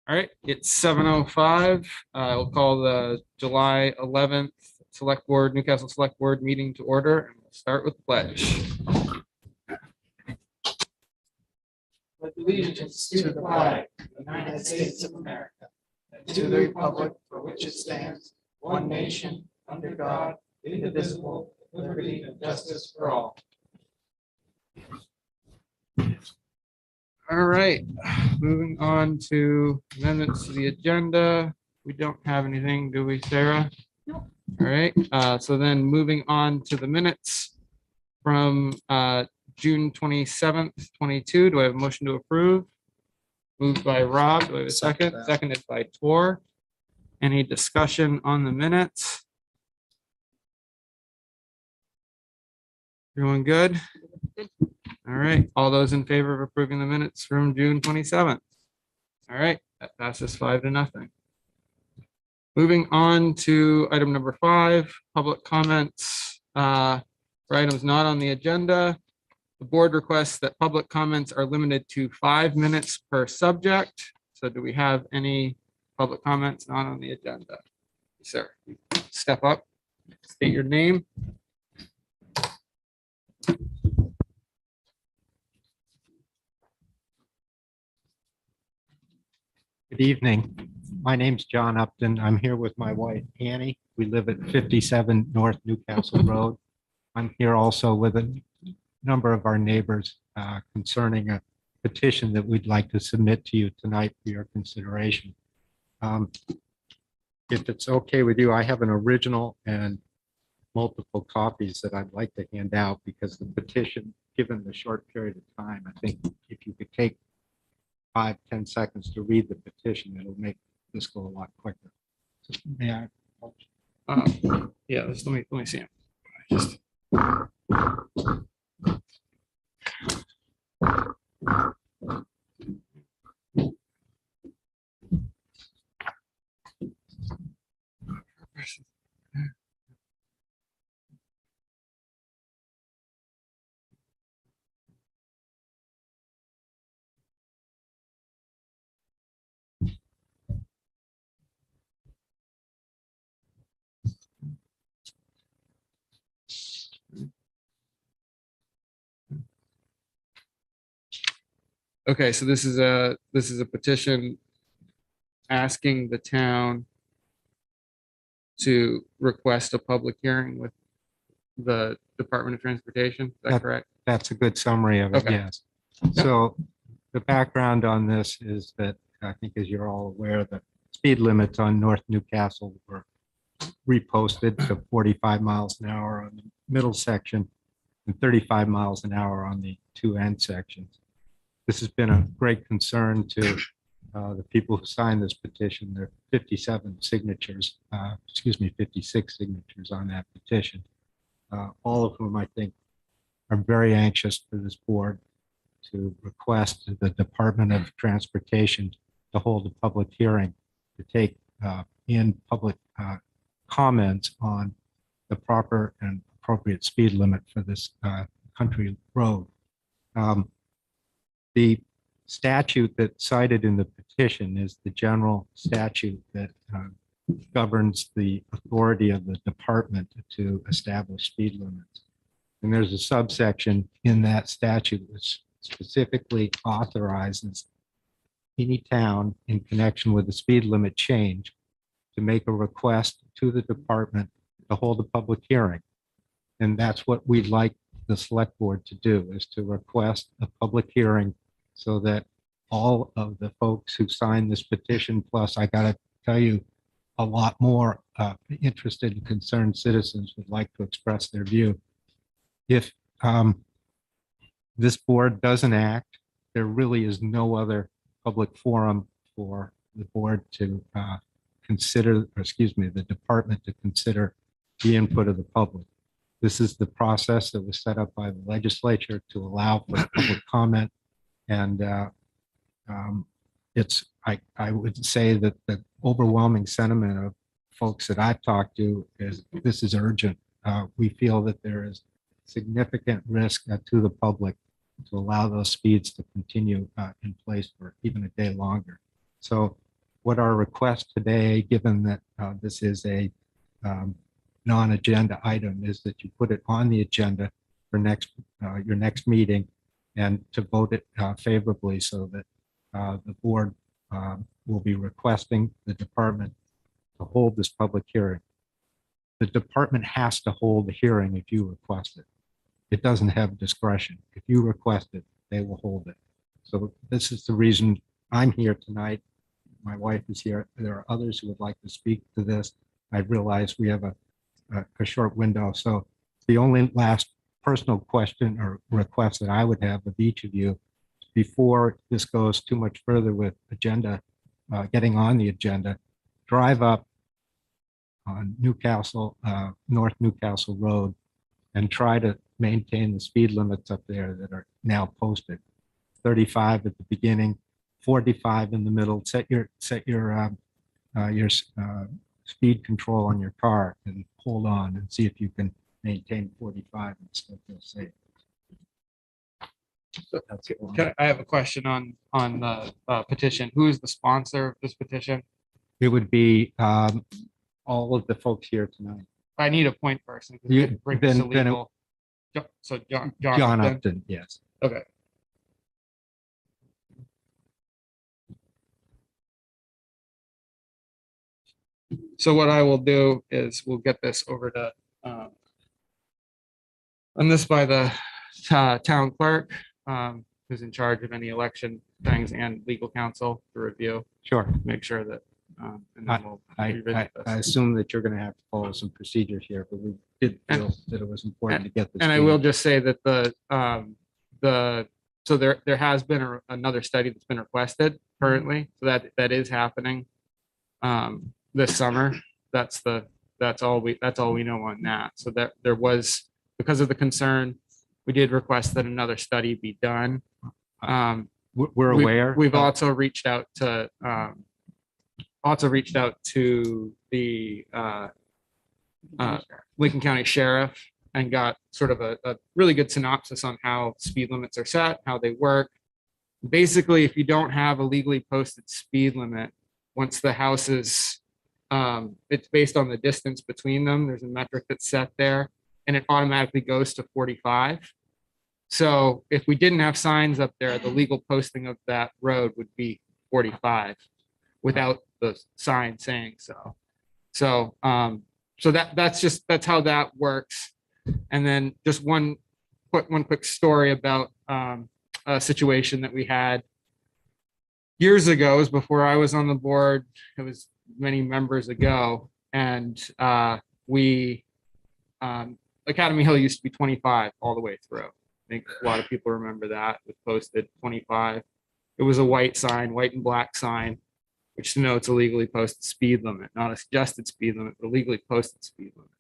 All right, it's 7:05. We'll call the July 11th Newcastle Select Board meeting to order, and we'll start with the pledge. With allegiance to the flag of the United States of America, and to the republic for which it stands, one nation, under God, indivisible, with liberty and justice for all. All right, moving on to amendments to the agenda. We don't have anything, do we, Sarah? No. All right, so then moving on to the minutes from June 27th, 22. Do I have a motion to approve? Moved by Rob. Do I have a second? Seconded by Tor. Any discussion on the minutes? Everyone good? Good. All right, all those in favor of approving the minutes from June 27th? All right, that passes 5-0. Moving on to item number 5, public comments for items not on the agenda. The board requests that public comments are limited to 5 minutes per subject. So do we have any public comments not on the agenda? Sir, step up, state your name. Good evening. My name's John Upton. I'm here with my wife, Annie. We live at 57 North Newcastle Road. I'm here also with a number of our neighbors concerning a petition that we'd like to submit to you tonight for your consideration. If it's okay with you, I have an original and multiple copies that I'd like to hand out because the petition, given the short period of time, I think if you could take 5-10 seconds to read the petition, it'll make this go a lot quicker. So, may I? Yeah, let me see him. Just okay, so this is a petition asking the town to request a public hearing with the Department of Transportation. Is that correct? That's a good summary of it, Okay. yes. So the background on this is that I think, as you're all aware, the speed limits on North Newcastle were reposted to 45 miles an hour on the middle section and 35 miles an hour on the two end sections. This has been a great concern to the people who signed this petition. There are 56 signatures on that petition, all of whom I think are very anxious for this board to request the Department of Transportation to hold a public hearing to take in public comments on the proper and appropriate speed limit for this country road. The statute that's cited in the petition is the general statute that governs the authority of the department to establish speed limits. And there's a subsection in that statute which specifically authorizes any town in connection with the speed limit change to make a request to the department to hold a public hearing. And that's what we'd like the select board to do, is to request a public hearing so that all of the folks who signed this petition, plus I gotta tell you, a lot more interested and concerned citizens would like to express their view. If this board doesn't act, there really is no other public forum for the board to the department to consider the input of the public. This is the process that was set up by the legislature to allow for public comment. And I would say that the overwhelming sentiment of folks that I've talked to is this is urgent. We feel that there is significant risk to the public to allow those speeds to continue in place for even a day longer. So what our request today, given that this is a non-agenda item, is that you put it on the agenda for your next meeting and to vote it favorably so that the board will be requesting the department to hold this public hearing. The department has to hold the hearing if you request it. It doesn't have discretion. If you request it, they will hold it. So this is the reason I'm here tonight. My wife is here. There are others who would like to speak to this. I realize we have a short window. So the only last personal question or request that I would have of each of you before this goes too much further with agenda, getting on the agenda, drive up on Newcastle, North Newcastle Road, and try to maintain the speed limits up there that are now posted. 35 at the beginning, 45 in the middle. Set your speed control on your car and hold on and see if you can maintain 45 and still feel safe. That's it. I have a question on the petition. Who is the sponsor of this petition? It would be all of the folks here tonight. I need a point person. 'Cause You- it brings us to then it- legal. So John John Upton. Upton, yes. Okay. So what I will do is we'll get this over to, run this by the town clerk, who's in charge of any election things, and legal counsel to review, Sure. make sure that, and then we'll I revisit this. assume that you're going to have to follow some procedures here, but we did feel that it was important to get this. And I will just say that so there has been another study that's been requested currently, so that is happening this summer. That's all we know on that. So that there was, because of the concern, we did request that another study be done. We're aware. We've also reached out to the Lincoln County Sheriff and got sort of a really good synopsis on how speed limits are set, how they work. Basically, if you don't have a legally posted speed limit, once the houses, it's based on the distance between them. There's a metric that's set there, and it automatically goes to 45. So if we didn't have signs up there, the legal posting of that road would be 45 without the sign saying so. So that's how that works. And then just one quick story about a situation that we had years ago. It was before I was on the board. It was many members ago, and Academy Hill used to be 25 all the way through. I think a lot of people remember that. It was posted 25. It was a white sign, white and black sign, which denotes a legally posted speed limit, not a suggested speed limit, but a legally posted speed limit.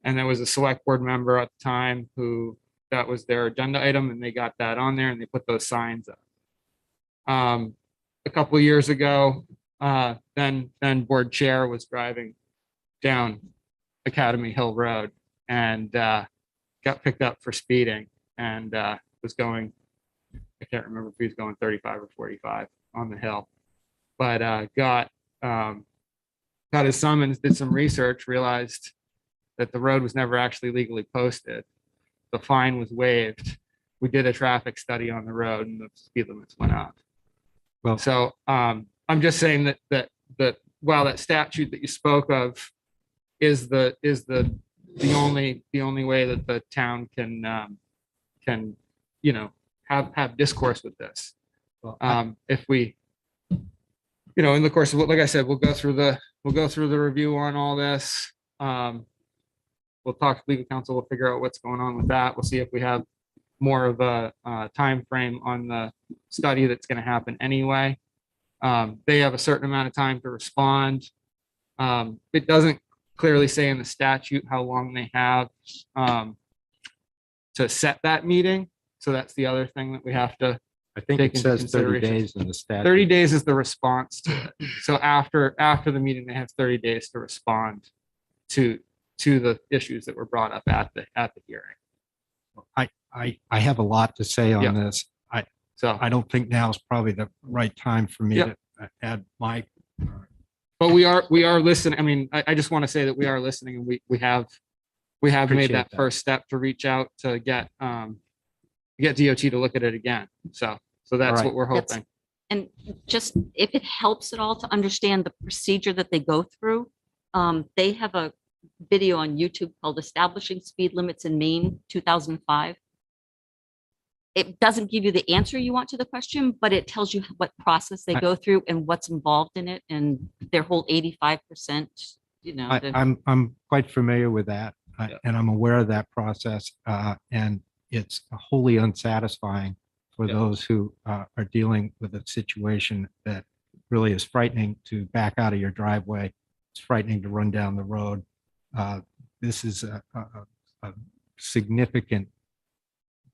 And there was a select board member at the time who that was their agenda item, and they got that on there and they put those signs up. A couple of years ago, then board chair was driving down Academy Hill Road and got picked up for speeding and was going, I can't remember if he was going 35 or 45 on the hill, but got his summons, did some research, realized that the road was never actually legally posted. The fine was waived. We did a traffic study on the road and the speed limits went up. Well, So I'm just saying that while that statute that you spoke of is the only way that the town can have discourse with this. If we, in the course of, like I said, we'll go through the review on all this. We'll talk to legal counsel. We'll figure out what's going on with that. We'll see if we have more of a time frame on the study that's going to happen anyway. They have a certain amount of time to respond. It doesn't clearly say in the statute how long they have to set that meeting. So that's the other thing that we have to I think take it into says 30 consideration. days in the statute. 30 days is the response to it. So after the meeting, they have 30 days to respond to the issues that were brought up at the hearing. I have a lot to say on Yeah. this. So I don't think now is probably the right time for me Yeah. to add my But we are listening. I mean, I just want to say that we are listening, and we have made Appreciate that that. first step to reach out to get DOT to look at it again. So that's right. what we're That's- hoping. And just if it helps at all to understand the procedure that they go through, they have a video on YouTube called Establishing Speed Limits in Maine, 2005. It doesn't give you the answer you want to the question, but it tells you what process they go through and what's involved in it and their whole 85%, you know. I'm quite familiar with that, Yeah. and I'm aware of that process, and it's wholly unsatisfying for Yeah. those who are dealing with a situation that really is frightening to back out of your driveway. It's frightening to run down the road. This is a significant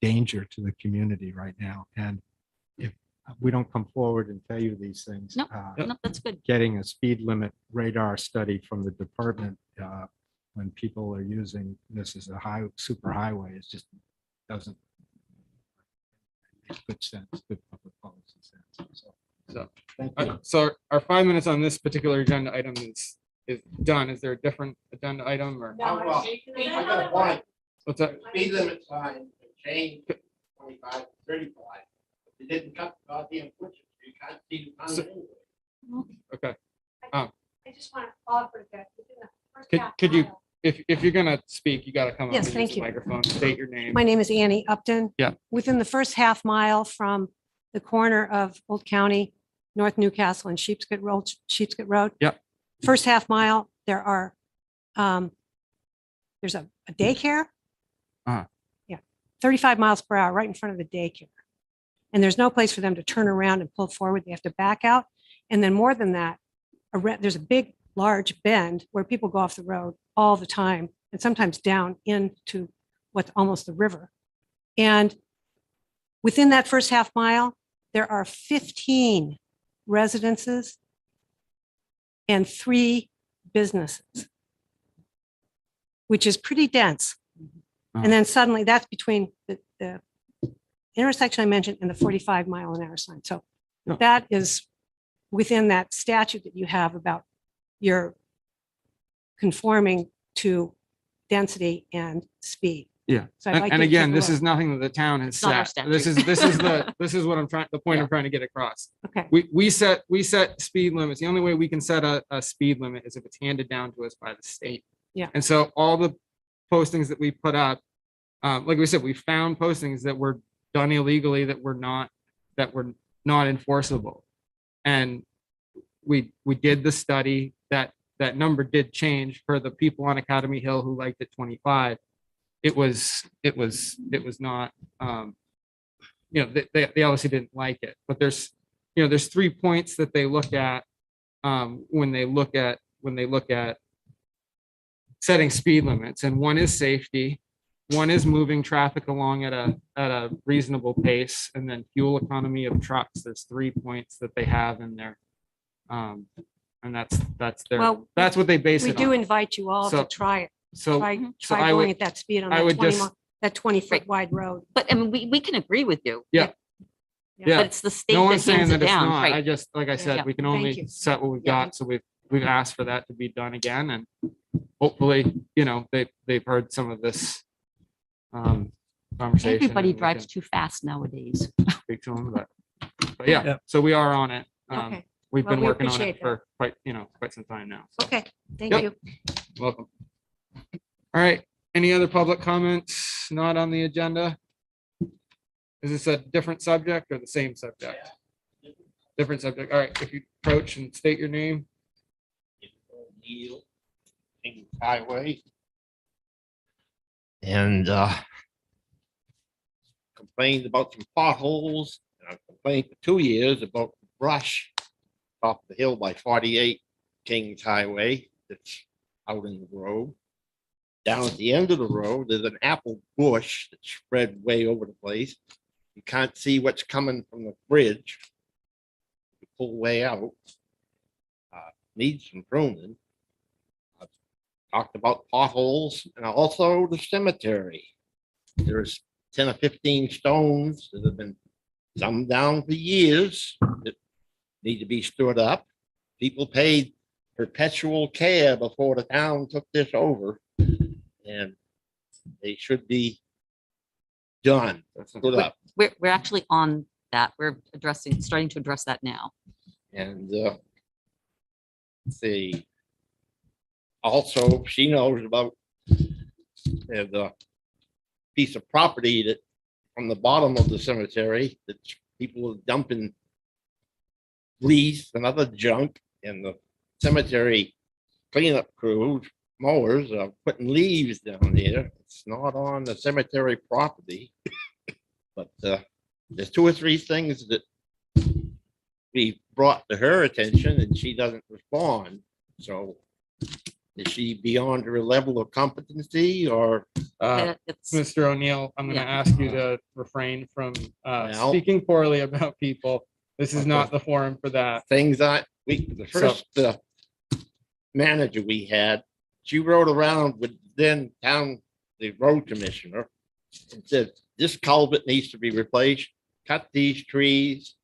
danger to the community right now, and if we don't come forward and tell you these things, No. No, that's good. getting a speed limit radar study from the department when people are using this as a super highway, it just doesn't make good sense, good public policy sense. So, Thank you. so our 5 minutes on this particular agenda item is done. Is there a different agenda item or Oh, well, I got a point. what's that? Speed limit sign changed 25 to 35. It didn't cut the goddamn bushes. You can't see the So- sign anyway. Okay. I just want to offer that within the first Could- half could you- mile. If you're gonna speak, you gotta come up Yes, and use thank the you. microphone, state your name. My name is Annie Upton. Yeah. Within the first half mile from the corner of Old County, North Newcastle and Sheepscot Road. Yep. First half mile, there are, there's a daycare. Uh-huh. Yeah, 35 miles per hour right in front of the daycare. And there's no place for them to turn around and pull forward. They have to back out. And then more than that, there's a big, large bend where people go off the road all the time and sometimes down into what's almost the river. And within that first half mile, there are 15 residences and 3 businesses, which is pretty dense. And then suddenly that's between the intersection I mentioned and the 45-mile-an-hour sign. So Yeah. that is within that statute that you have about your conforming to density and speed. Yeah. So I'd And, like and you to again, take a this look. is nothing that the town has not our set. This is this is what I'm trying, the point I'm trying to get across. Okay, We set speed limits. The only way we can set a speed limit is if it's handed down to us by the state. Yeah. And so all the postings that we put up, like we said, we found postings that were done illegally that were not enforceable. And we did the study that number did change for the people on Academy Hill who liked it 25. It was not, they obviously didn't like it, but there's 3 points that they look at when they look at setting speed limits. And one is safety, one is moving traffic along at a reasonable pace, and then fuel economy of trucks. There's 3 points that they have in there. And that's well, what they base we it do on. invite you all So- to try it. So Try so I going would- at that speed on I that would 20 just- that 20-foot wide road. But I mean, we can agree with you. Yeah. Yeah. But it's the state No that one's saying hands that it it's down, not. I right? just, like I Yeah. said, we can Thank only you. set what we've Yeah. got. So we've asked for that to be done again, and hopefully, they've heard some of this conversation. Everybody and we drives can too fast nowadays. speak to them, but yeah, Yeah. so we are on it. Okay, We've Well, been we working on it appreciate for quite some time now. So okay, thank Yep. you. welcome. All right, any other public comments not on the agenda? Is this a different subject or the same subject? Different subject. All right, if you approach and state your name. Neil, King Highway. And complained about some potholes, and I've complained for 2 years about the brush off the hill by 48 Kings Highway that's out in the road. Down at the end of the road, there's an apple bush that's spread way over the place. You can't see what's coming from the bridge. You pull way out. Needs some pruning. I've talked about potholes and also the cemetery. There's 10 or 15 stones that have been some down for years that need to be stood up. people paid perpetual care before the town took this over, and they should be done. Put up. We're actually on that. We're starting to address that now. And let's see. Also, she knows about the piece of property that from the bottom of the cemetery that people are dumping leaves and other junk, and the cemetery cleanup crews, mowers are putting leaves down there. It's not on the cemetery property, but there's 2 or 3 things that we brought to her attention and she doesn't respond. So is she beyond her level of competency, or It's, Mr. O'Neill, I'm going to Yeah. ask you to refrain from Well- speaking poorly about people. This is not the forum for that. things the first manager we had, she rode around with then the road commissioner and said, this culvert needs to be replaced, cut these trees,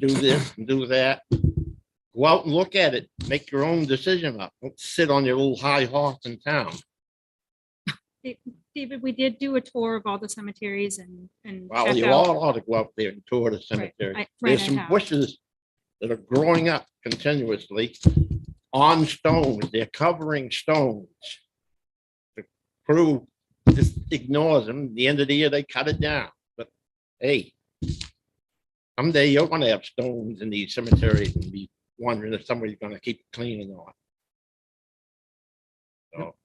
do this and do that. Go out and look at it, make your own decision up. Don't sit on your little high horse in town. David, we did do a tour of all the cemeteries and. Well, check you out- all ought to go out there and tour the cemetery. Right, There's I some have. bushes that are growing up continuously on stones. They're covering stones. The crew just ignores them. At the end of the year, they cut it down. But hey, someday you're gonna have stones in these cemeteries and be wondering if somebody's gonna keep it clean or not. So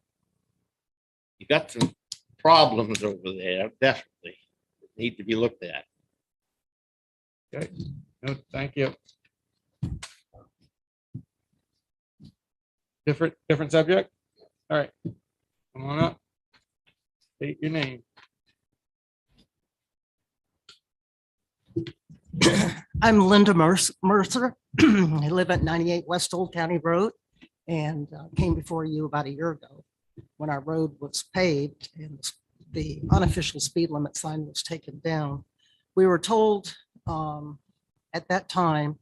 you got some problems over there, definitely, that need to be looked at. Okay. No, thank you. Different subject? All right. Come on up. State your name. I'm Linda Mercer. I live at 98 West Old County Road and came before you about a year ago when our road was paved and the unofficial speed limit sign was taken down. We were told at that time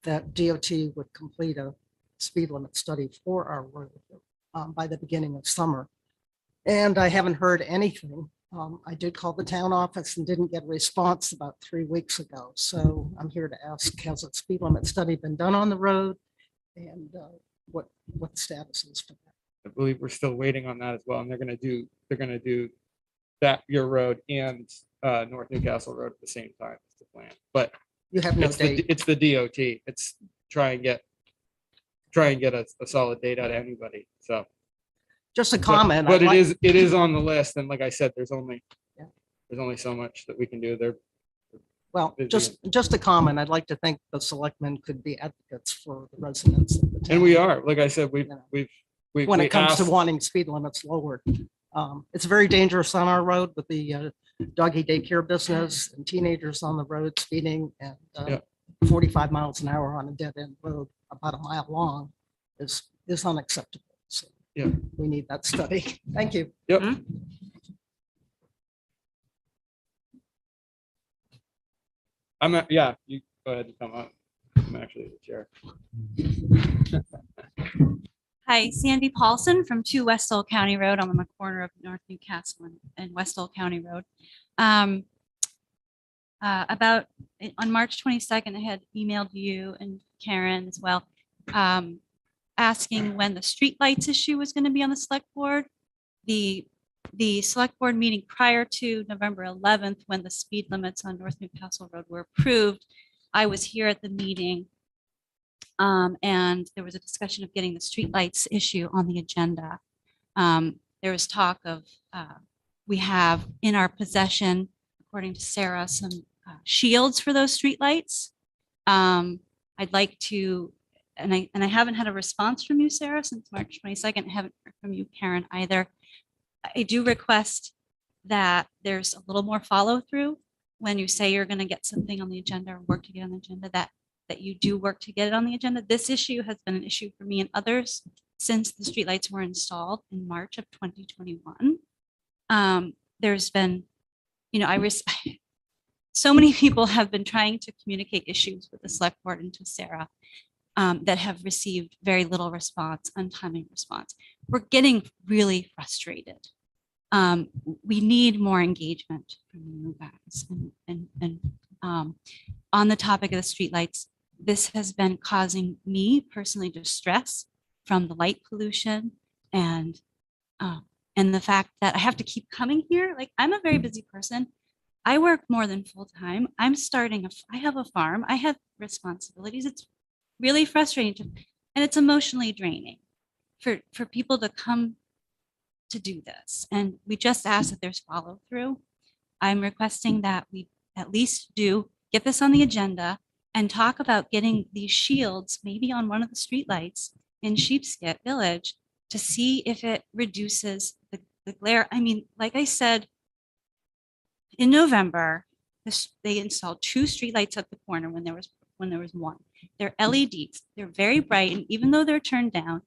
that DOT would complete a speed limit study for our road by the beginning of summer. And I haven't heard anything. I did call the town office and didn't get a response about 3 weeks ago. So I'm here to ask, has a speed limit study been done on the road? And what the status is for that? I believe we're still waiting on that as well. And they're going to do that, your road and North Newcastle Road at the same time. It's the plan. But You have no it's the, date. it's the DOT. It's try and get a solid date out of anybody. So. Just a But- comment. But I'd like- it is on the list. And like I said, there's only Yeah. so much that we can do there. Well, busy. just a comment. I'd like to think the selectmen could be advocates for the residents of the town. And we are, like I said, we've When we it comes to asked- wanting speed limits lowered. It's very dangerous on our road with the doggy daycare business and teenagers on the road speeding and Yeah. 45 miles an hour on a dead end road about a mile long is unacceptable. So Yeah. we need that study. Thank you. Yep. Mhm. Yeah, you go ahead and come up. I'm actually the chair. Hi, Sandy Paulson from 2 Westall County Road. I'm on the corner of North Newcastle and Westall County Road. On March 22nd, I had emailed you and Karen as well, asking when the streetlights issue was going to be on the select board. The select board meeting prior to November 11th, when the speed limits on North Newcastle Road were approved, I was here at the meeting. And there was a discussion of getting the streetlights issue on the agenda. There was talk of, we have in our possession, according to Sarah, some shields for those streetlights. I'd like to, and I haven't had a response from you, Sarah, since March 22nd. I haven't heard from you, Karen, either. I do request that there's a little more follow through when you say you're going to get something on the agenda or work to get on the agenda, that you do work to get it on the agenda. This issue has been an issue for me and others since the streetlights were installed in March of 2021. There's been, so many people have been trying to communicate issues with the select board and to Sarah. that have received very little response, untimely response. We're getting really frustrated. We need more engagement from you guys. On the topic of the streetlights, this has been causing me personally distress from the light pollution and the fact that I have to keep coming here. Like, I'm a very busy person. I work more than full time. I have a farm. I have responsibilities. It's really frustrating and it's emotionally draining for people to come to do this. And we just ask that there's follow through. I'm requesting that we at least get this on the agenda and talk about getting these shields maybe on one of the streetlights in Sheepshead Village to see if it reduces the glare. I mean, like I said, in November, they installed 2 streetlights at the corner when there was one. They're LEDs. They're very bright, and even though they're turned down,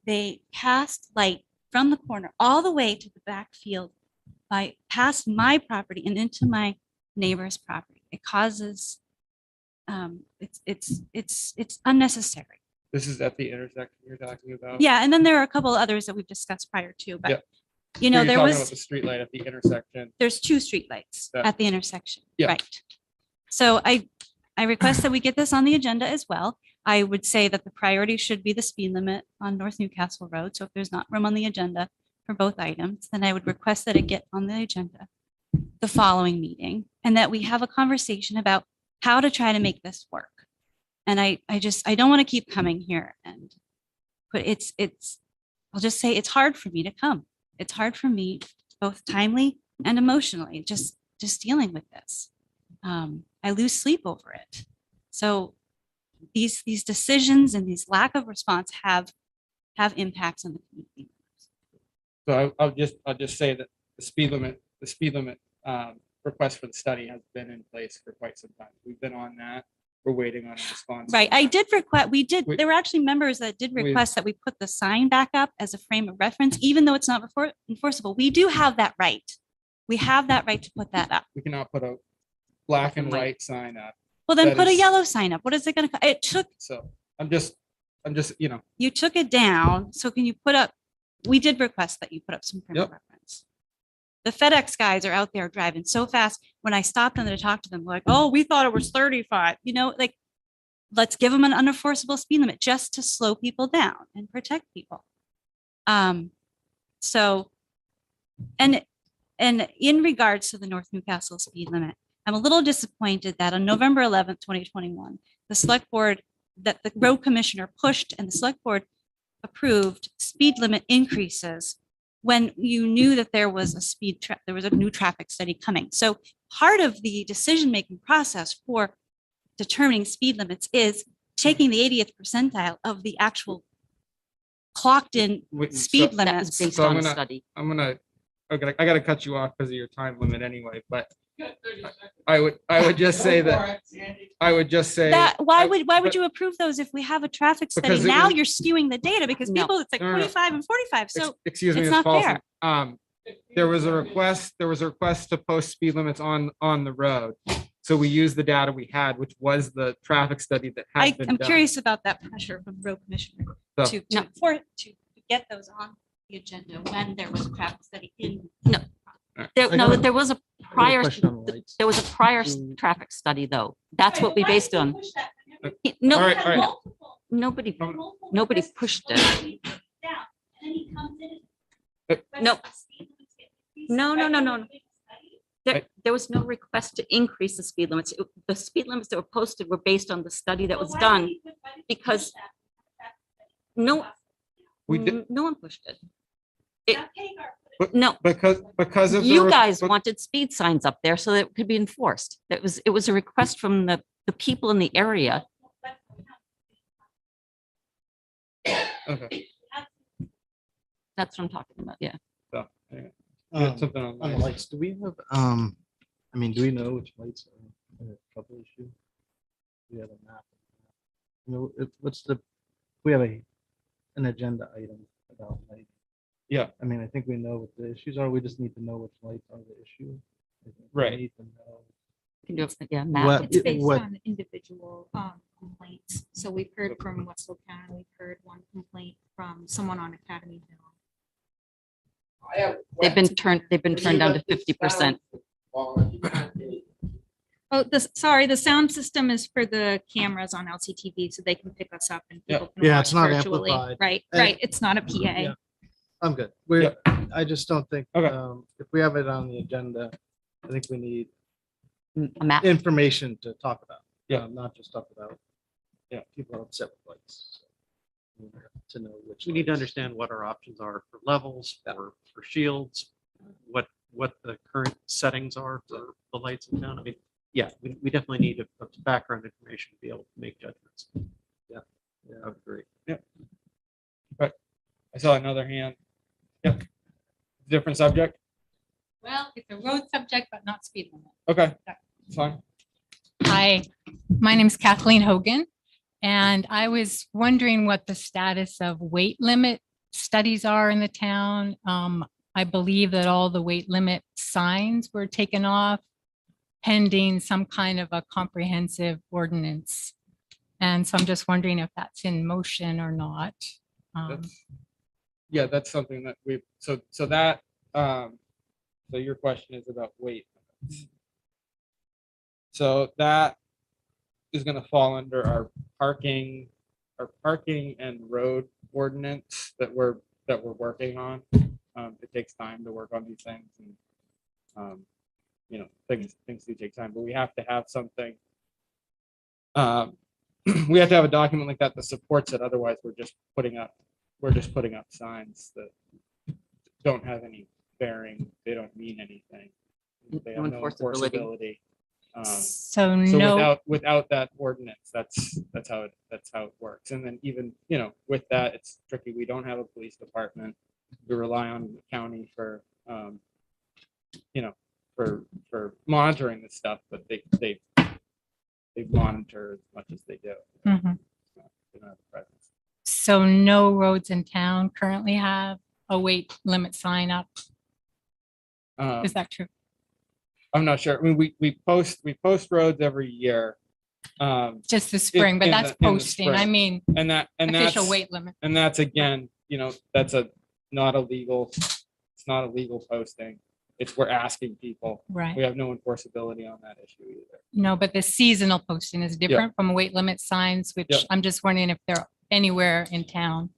they cast light from the corner all the way to the back field past my property and into my neighbor's property. It causes it's unnecessary. This is at the intersection you're talking about? Yeah, and then there are a couple others that we've discussed prior to, but Yeah. you So know, you're there talking about was the streetlight at the intersection. there's 2 streetlights Yeah. at the intersection, Yeah. right? So I request that we get this on the agenda as well. I would say that the priority should be the speed limit on North Newcastle Road. So if there's not room on the agenda for both items, then I would request that it get on the agenda the following meeting and that we have a conversation about how to try to make this work. And I don't want to keep coming here but I'll just say it's hard for me to come. It's hard for me both timely and emotionally, just dealing with this. I lose sleep over it. So these decisions and these lack of response have impacts on the community. So I'll just say that the speed limit request for the study has been in place for quite some time. We've been on that. We're waiting on a response. Right. I did request, We- there were actually members that did We- request that we put the sign back up as a frame of reference, even though it's not enforceable. We do have that right. We have that right to put that up. We cannot put a black and white sign up. Well, then That put a is- yellow sign up. What is it going to, So I'm just, you took it down. So can you put up, we did request that you put up some frame of Yep. reference. The FedEx guys are out there driving so fast. When I stopped them to talk to them, like, oh, we thought it was 35, like, let's give them an unenforceable speed limit just to slow people down and protect people. So, and in regards to the North Newcastle speed limit, I'm a little disappointed that on November 11th, 2021, the select board, that the road commissioner pushed and the select board approved speed limit increases when you knew that there was there was a new traffic study coming. So part of the decision-making process for determining speed limits is taking the 80th percentile of the actual clocked in speed That was limits. based So I'm on a gonna- study. okay, I gotta cut you off because of your time limit anyway, but I would just say that, Why would but- you approve those if we have a traffic study? Because it Now was- you're skewing the data because No. people, it's like No, no, no. 25 and 45. So excuse me, it's Ms. not Paulson. fair. There was a request to post speed limits on the road. So we used the data we had, which was the traffic study that had been I'm done. curious about that pressure from road commissioner So- to get those on the agenda when there was a traffic study in. There was a prior, question on the lights. there was a prior traffic study, though. That's what we based on. All No, right, all right. nobody pushed it. No. No. There was no request to increase the speed limits. The speed limits that were posted were based on the study that was done because no one pushed it. No, Because of. the you re- guys bec- wanted speed signs up there so that it could be enforced. It was a request from the people in the area. Okay, That's what I'm talking about, yeah. so, anyway. You had something On the online. lights, do we have, I mean, do we know which lights are a trouble issue? We have a map. You know, we have an agenda item about lighting. Yeah. I mean, I think we know what the issues are. We just need to know which lights are the issue. I think we Right. need to know Can do it, yeah, Matt. What- It's based what- on individual complaints. So we've heard from Westfield County, we've heard one complaint from someone on Academy Hill. They've been turned down to 50%. Oh, sorry, the sound system is for the cameras on LCTV, so they can pick us up and people can Yeah, watch it's not virtually. amplified. Right, And- right. It's not a PA. Yeah. I'm good. I just don't think, Okay. if we have it on the agenda, I think we need A map. information to talk about. Yeah. Not just talk about. Yeah. People are upset with lights. So, to know which. We need to lights. understand what our options are for levels, for shields, what the current settings are for the lights in town. I mean, yeah, we definitely need a background information to be able to make judgments. Yeah, I would agree. I saw another hand. Yep. Different subject. Well, it's a road subject, but not speed limit. Okay, fine. Hi, my name is Kathleen Hogan, and I was wondering what the status of weight limit studies are in the town. I believe that all the weight limit signs were taken off pending some kind of a comprehensive ordinance. And so I'm just wondering if that's in motion or not. That's- Yeah, that's something that so that, so your question is about weight limits. So that is gonna fall under our parking and road ordinance that we're working on. It takes time to work on these things and, things do take time, but we have to have something. We have to have a document like that that supports it. Otherwise, we're just putting up signs that don't have any bearing. They don't mean anything. They have No no enforceability. enforceability. So So no, without that ordinance, that's how it works. And then even, with that, it's tricky. We don't have a police department. We rely on the county for, for monitoring this stuff, but they monitor as much as they do. Mhm. They don't have a presence. So no roads in town currently have a weight limit sign up. Um, Is that true? I'm not sure. I mean, we post roads every year. Just the spring, but in that's the- in the posting. I spring. mean, And that's official weight limit. And that's again, that's not illegal. It's not a legal posting. We're asking people. We Right. have no enforceability on that issue either. No, but the seasonal posting is different from weight limit signs, which Yeah. I'm just wondering if they're anywhere in town.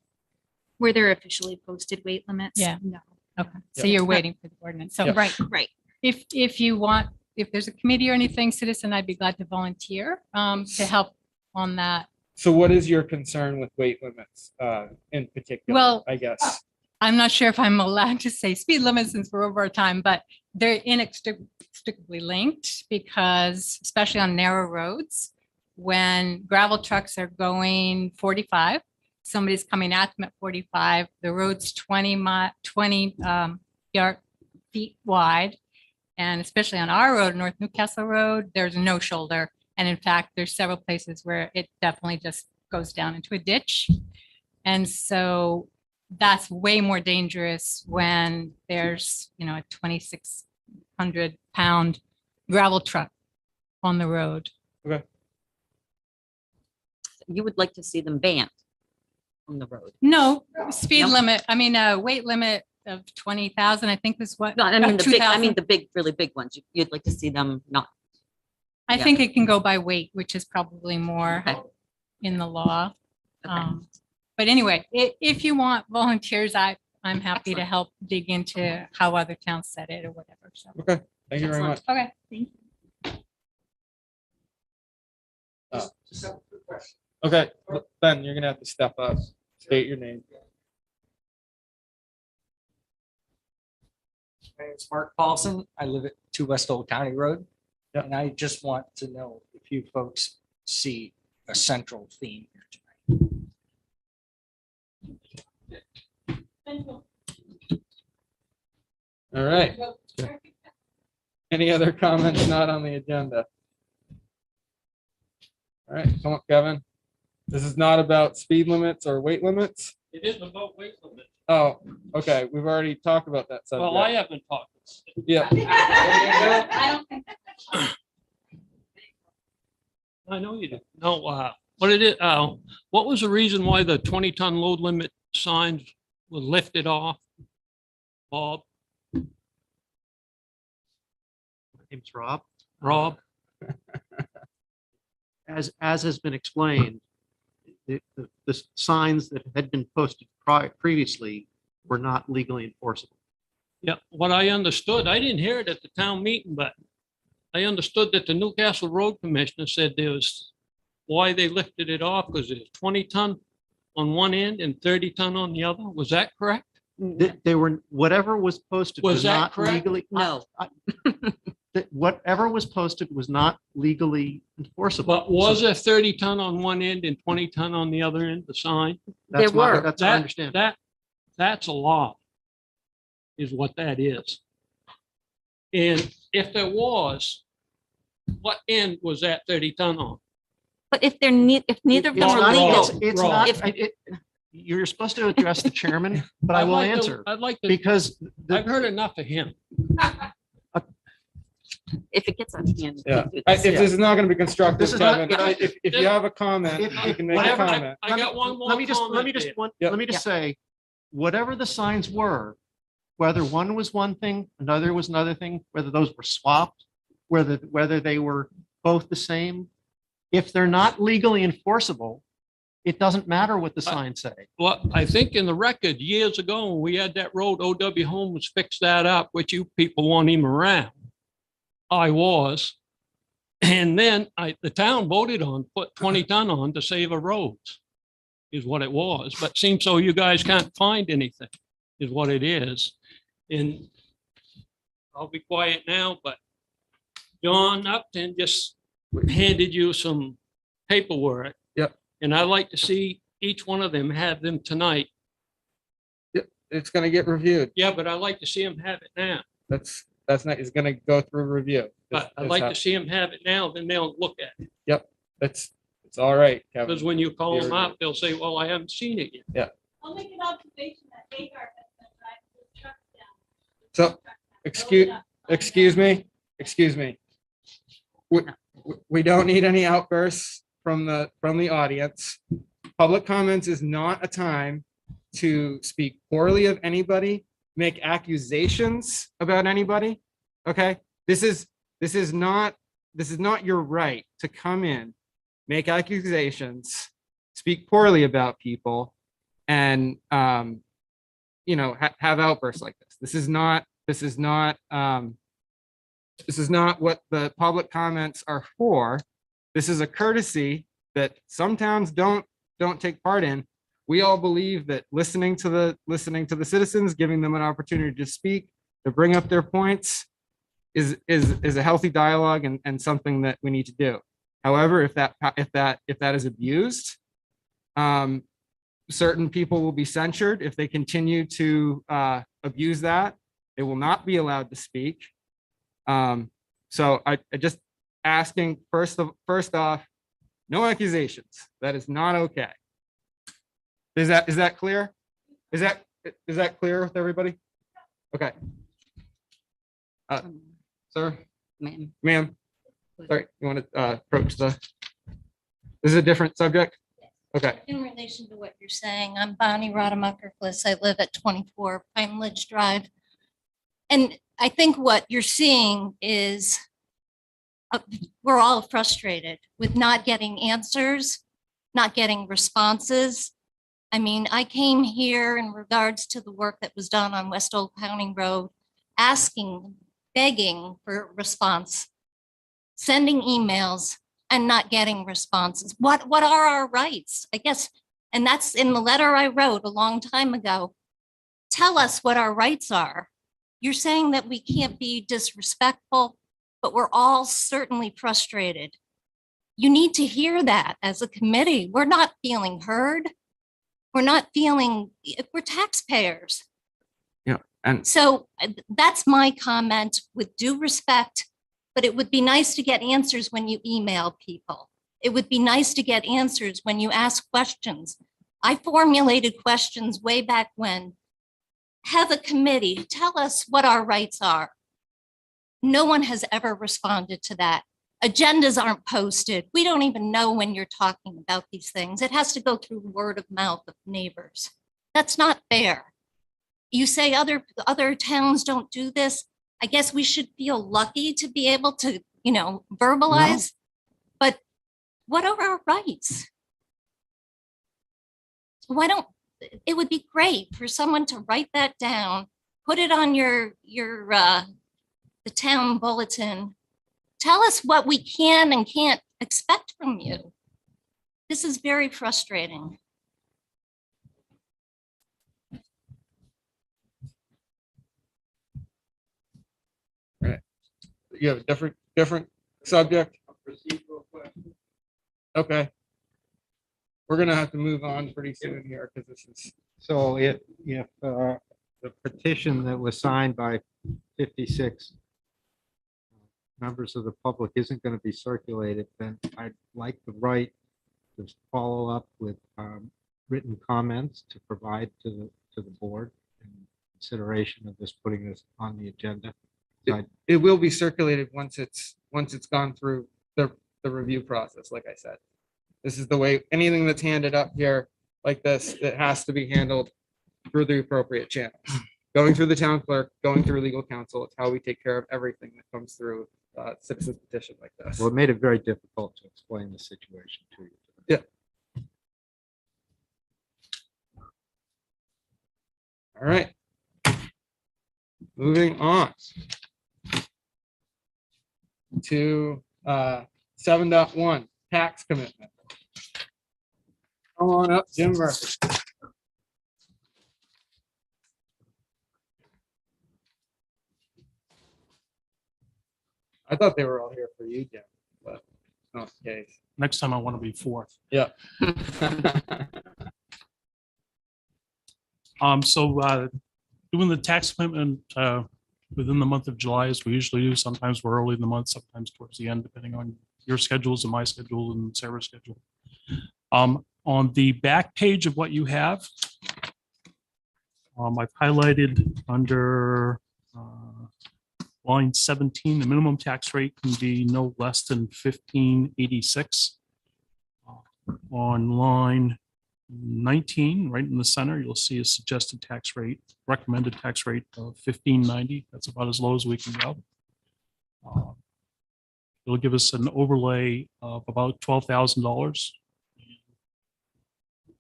Were there officially posted weight limits? Yeah. No. Okay, so Yeah. you're waiting for the ordinance. So Yeah. Right. if you want, if there's a committee or anything, citizen, I'd be glad to volunteer to help on that. So what is your concern with weight limits in particular? Well, I guess. I'm not sure if I'm allowed to say speed limit since we're over our time, but they're inextricably linked because especially on narrow roads, when gravel trucks are going 45, somebody's coming at them at 45, the road's 20 feet wide. And especially on our road, North Newcastle Road, there's no shoulder. And in fact, there's several places where it definitely just goes down into a ditch. And so that's way more dangerous when there's, a 2,600-pound gravel truck on the road. You would like to see them banned on the road. No, speed Nope. limit, I mean, a weight limit of 20,000, I think is what. No, I mean, the big, 2,000. the big, really big ones. You'd like to see them not. I yeah. think it can go by weight, which is probably more Okay. in the law. Okay. But anyway, if you want volunteers, I'm happy to Excellent. help dig into how other towns set it or whatever. So, Okay, thank you very much. Excellent. okay, thank you. Okay, Ben, you're gonna have to step up, state your name. My name's Mark Paulson. I live at 2 West Old County Road. Yep. And I just want to know if you folks see a central theme here tonight. All right. Any other comments not on the agenda? All right, come on, Kevin. This is not about speed limits or weight limits? It is about weight limit. Oh, okay, we've already talked about that subject. Well, I haven't talked. Yeah, I don't think. I know you do. No, what was the reason why the 20-ton load limit signs were lifted off? Bob, My name's Rob. Rob? As has been explained, the signs that had been posted previously were not legally enforceable. Yeah, what I understood, I didn't hear it at the town meeting, but I understood that the Newcastle Road Commissioner said there was, why they lifted it off, because it's 20-ton on one end and 30-ton on the other. Was that correct? They were, whatever was posted Was was that not correct? legally. No. That whatever was posted was not legally enforceable. But was it 30-ton on one end and 20-ton on the other end, the sign? There were. That's our understanding. That's a law, is what that is. And if there was, what end was that 30-ton on? But if if neither of them It's are not- legal, It's Wrong. not, If- you're supposed to address the chairman, but I will I'd like to- answer I'd like to, because I've heard enough of him. if it gets out of hand. Yeah, if this is not gonna be constructive, This is not- Kevin, if you have a comment, If- you can make a whatever- comment. I got one more let me just comment there. Yep. let me just say, whatever the signs were, whether one was one thing, another was another thing, whether those were swapped, whether they were both the same, if they're not legally enforceable, it doesn't matter what the signs say. Well, I think in the record years ago, when we had that road, O.W. Holmes fixed that up, which you people weren't even around. I was. And then the town voted on, put 20-ton on to save a roads, is what it was. But seems so you guys can't find anything, is what it is. And I'll be quiet now, but John Upton just handed you some paperwork. Yep. And I'd like to see each one of them have them tonight. It's gonna get reviewed. Yeah, but I'd like to see them have it now. That's not, it's gonna go through review. But I'd like to see them have it now, then they'll look at it. It's all right, Kevin. Because when you call Be them up, reviewed. they'll say, well, I haven't seen it yet. I'll make an observation that Hagar has been driving the trucks down. So, excuse me. We don't need any outbursts from the audience. Public comments is not a time to speak poorly of anybody, make accusations about anybody. Okay, this is not your right to come in, make accusations, speak poorly about people, and have outbursts like this. This is not what the public comments are for. This is a courtesy that some towns don't take part in. We all believe that listening to the citizens, giving them an opportunity to speak, to bring up their points is a healthy dialogue and something that we need to do. However, if that is abused, certain people will be censured. If they continue to abuse that, they will not be allowed to speak. So I just asking first off, no accusations. That is not okay. Is that clear? Is that clear with everybody? Okay. Sir, ma'am, sorry, you want to approach this is a different subject? Okay. In relation to what you're saying, I'm Bonnie Rademacher-Fliss. I live at 24 Pine Ridge Drive. And I think what you're seeing is we're all frustrated with not getting answers, not getting responses. I mean, I came here in regards to the work that was done on West Old County Road, asking, begging for a response, sending emails and not getting responses. What are our rights? I guess, and that's in the letter I wrote a long time ago. Tell us what our rights are. You're saying that we can't be disrespectful, but we're all certainly frustrated. You need to hear that as a committee. We're not feeling heard. We're not feeling, we're taxpayers. Yeah. And So that's my comment with due respect, but it would be nice to get answers when you email people. It would be nice to get answers when you ask questions. I formulated questions way back when. Have a committee, tell us what our rights are. No one has ever responded to that. Agendas aren't posted. We don't even know when you're talking about these things. It has to go through word of mouth of neighbors. That's not fair. You say other towns don't do this. I guess we should feel lucky to be able to, verbalize. But what are our rights? Why don't, it would be great for someone to write that down, put it on the town bulletin. Tell us what we can and can't expect from you. This is very frustrating. You have a different subject? Okay. We're gonna have to move on pretty soon here because this is, So if the petition that was signed by 56 members of the public isn't going to be circulated, then I'd like the right to follow up with written comments to provide to the board in consideration of this, putting this on the agenda. So it will be circulated once it's gone through the review process, like I said. This is the way, anything that's handed up here like this, it has to be handled through the appropriate channels. Going through the town clerk, going through legal counsel, it's how we take care of everything that comes through citizen petition like this. Well, it made it very difficult to explain the situation to you. Yeah. All right. Moving on to 7.1 tax commitment. Come on up, Jim Murphy. I thought they were all here for you, Jim, but not the case. Next time I want to be fourth. Yeah. So doing the tax commitment within the month of July, as we usually do. Sometimes we're early in the month, sometimes towards the end, depending on your schedules and my schedule and Sarah's schedule. On the back page of what you have, I've highlighted under line 17, the minimum tax rate can be no less than 1586. On line 19, right in the center, you'll see a suggested tax rate, recommended tax rate of 1590. That's about as low as we can go. It'll give us an overlay of about $12,000.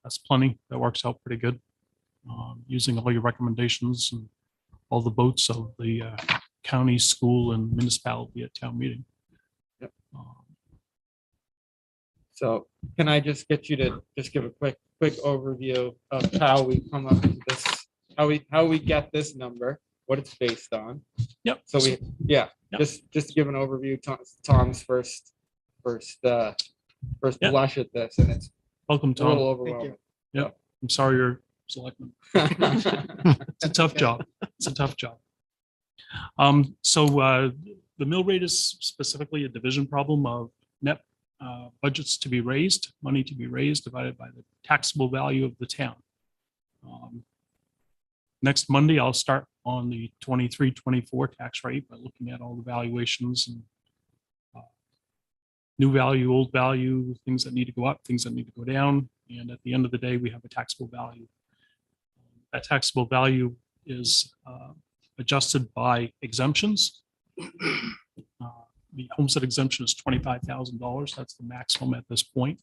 That's plenty. That works out pretty good. Using all your recommendations and all the votes of the county, school, and municipality at town meeting. Yep. So can I just get you to just give a quick overview of how we come up with this, how we get this number, what it's based on? Yep. So yep. just to give an overview, Tom's first blush at this, and it's welcome, a Tom. little overwhelming. Yep. I'm sorry you're selectman. It's a tough job. It's a tough job. So the mill rate is specifically a division problem of net budgets to be raised, money to be raised divided by the taxable value of the town. Next Monday, I'll start on the 23-24 tax rate by looking at all the valuations and new value, old value, things that need to go up, things that need to go down. And at the end of the day, we have a taxable value. That taxable value is adjusted by exemptions. The homestead exemption is $25,000. That's the maximum at this point.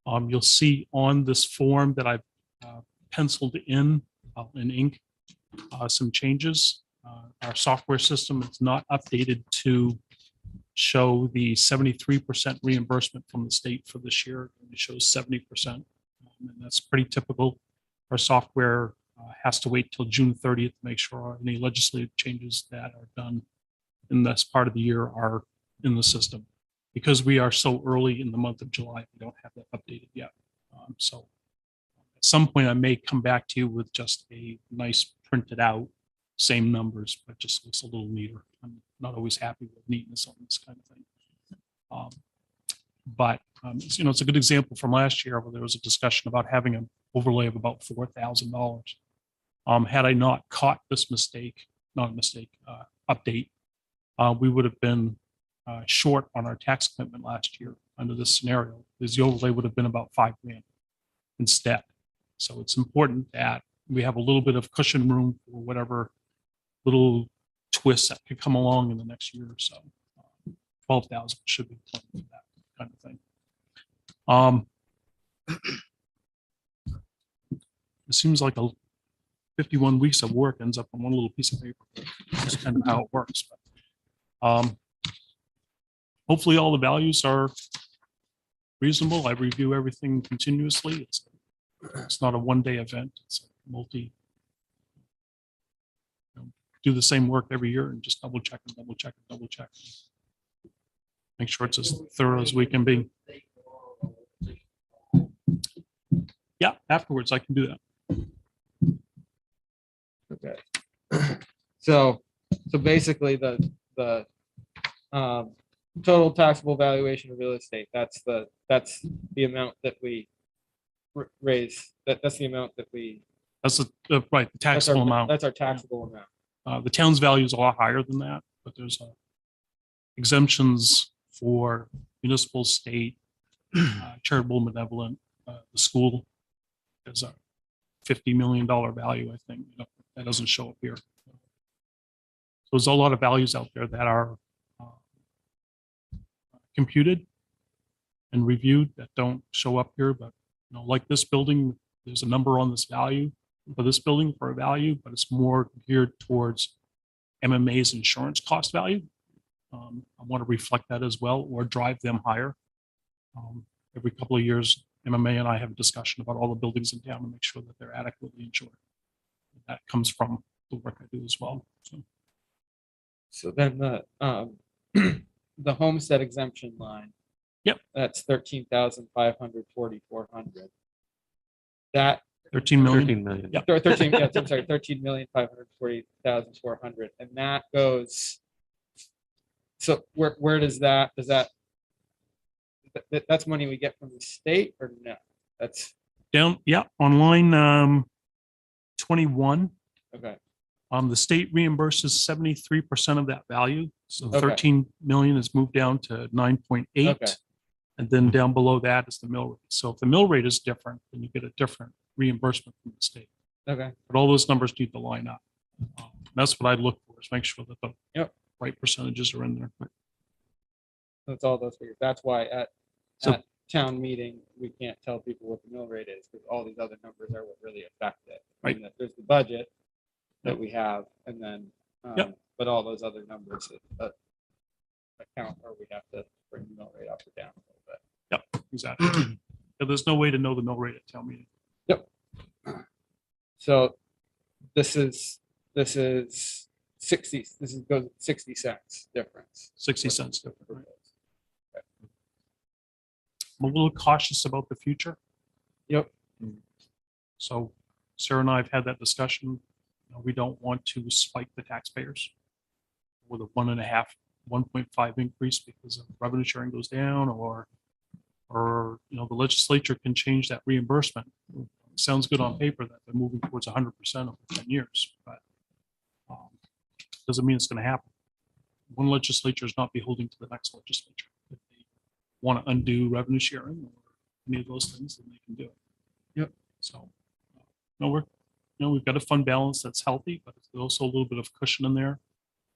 You'll see on this form that I've penciled in ink some changes. Our software system is not updated to show the 73% reimbursement from the state for this year. It shows 70%. And that's pretty typical. Our software has to wait till June 30th to make sure any legislative changes that are done in this part of the year are in the system. Because we are so early in the month of July, we don't have that updated yet. So at some point I may come back to you with just a nice printed out, same numbers, but just looks a little neater. I'm not always happy with neatness on this kind of thing. But it's a good example from last year where there was a discussion about having an overlay of about $4,000. Had I not caught this mistake, not a mistake, update, we would have been short on our tax commitment last year under this scenario, because the overlay would have been about $5 million instead. So it's important that we have a little bit of cushion room for whatever little twists that could come along in the next year or so. 12,000 should be plenty for that kind of thing. It seems like 51 weeks of work ends up on one little piece of paper. That's kind of how it works. But, hopefully all the values are reasonable. I review everything continuously. It's not a one-day event. It's a do the same work every year and just double check and double check and double check. Make sure it's as thorough as we can be. Yeah, afterwards I can do that. Okay. So basically the total taxable valuation of real estate, that's the amount that we raise, that's the amount that we. That's the right, the taxable amount. That's our taxable amount. The town's value is a lot higher than that, but there's exemptions for municipal, state, charitable, benevolent. The school is a $50 million value, I think. That doesn't show up here. So there's a lot of values out there that are computed and reviewed that don't show up here, but like this building, there's a number on this value for this building for a value, but it's more geared towards MMA's insurance cost value. I want to reflect that as well, or drive them higher. Every couple of years, MMA and I have a discussion about all the buildings in town to make sure that they're adequately insured. That comes from the work I do as well. So then the homestead exemption line. Yep. That's 13,500, 4,400. That 13 million. 13 million. Yep. or 13, yes, I'm sorry, 13,540,400. And that goes. So where does that that's money we get from the state or no? That's Down, yeah, on line 21. okay. The state reimburses 73% of that value. So Okay. 13 million is moved down to 9.8. Okay. And then down below that is the mill rate. So if the mill rate is different, then you get a different reimbursement from the state. Okay. But all those numbers need to line up. That's what I look for, is make sure that the Yep. right percentages are in there. That's all those figures. That's why at town meeting, we can't tell people what the mill rate is because all these other numbers are what really affect it. Right. And that there's the budget that we have, and then, Yep. but all those other numbers that account, or we have to bring the mill rate up or down a little bit. Yep, exactly. Yeah, there's no way to know the mill rate at town meeting. So this is 60, goes 60 cents difference. 60 cents different. Right? I'm a little cautious about the future. Yep. So Sarah and I have had that discussion. We don't want to spike the taxpayers with a 1.5 increase because of revenue sharing goes down, or the legislature can change that reimbursement. It sounds good on paper that they're moving towards 100% over 10 years, but doesn't mean it's going to happen. One legislature is not beholden to the next legislature. If they want to undo revenue sharing or any of those things, then they can do it. Yep. So, we've got a fund balance that's healthy, but there's also a little bit of cushion in there.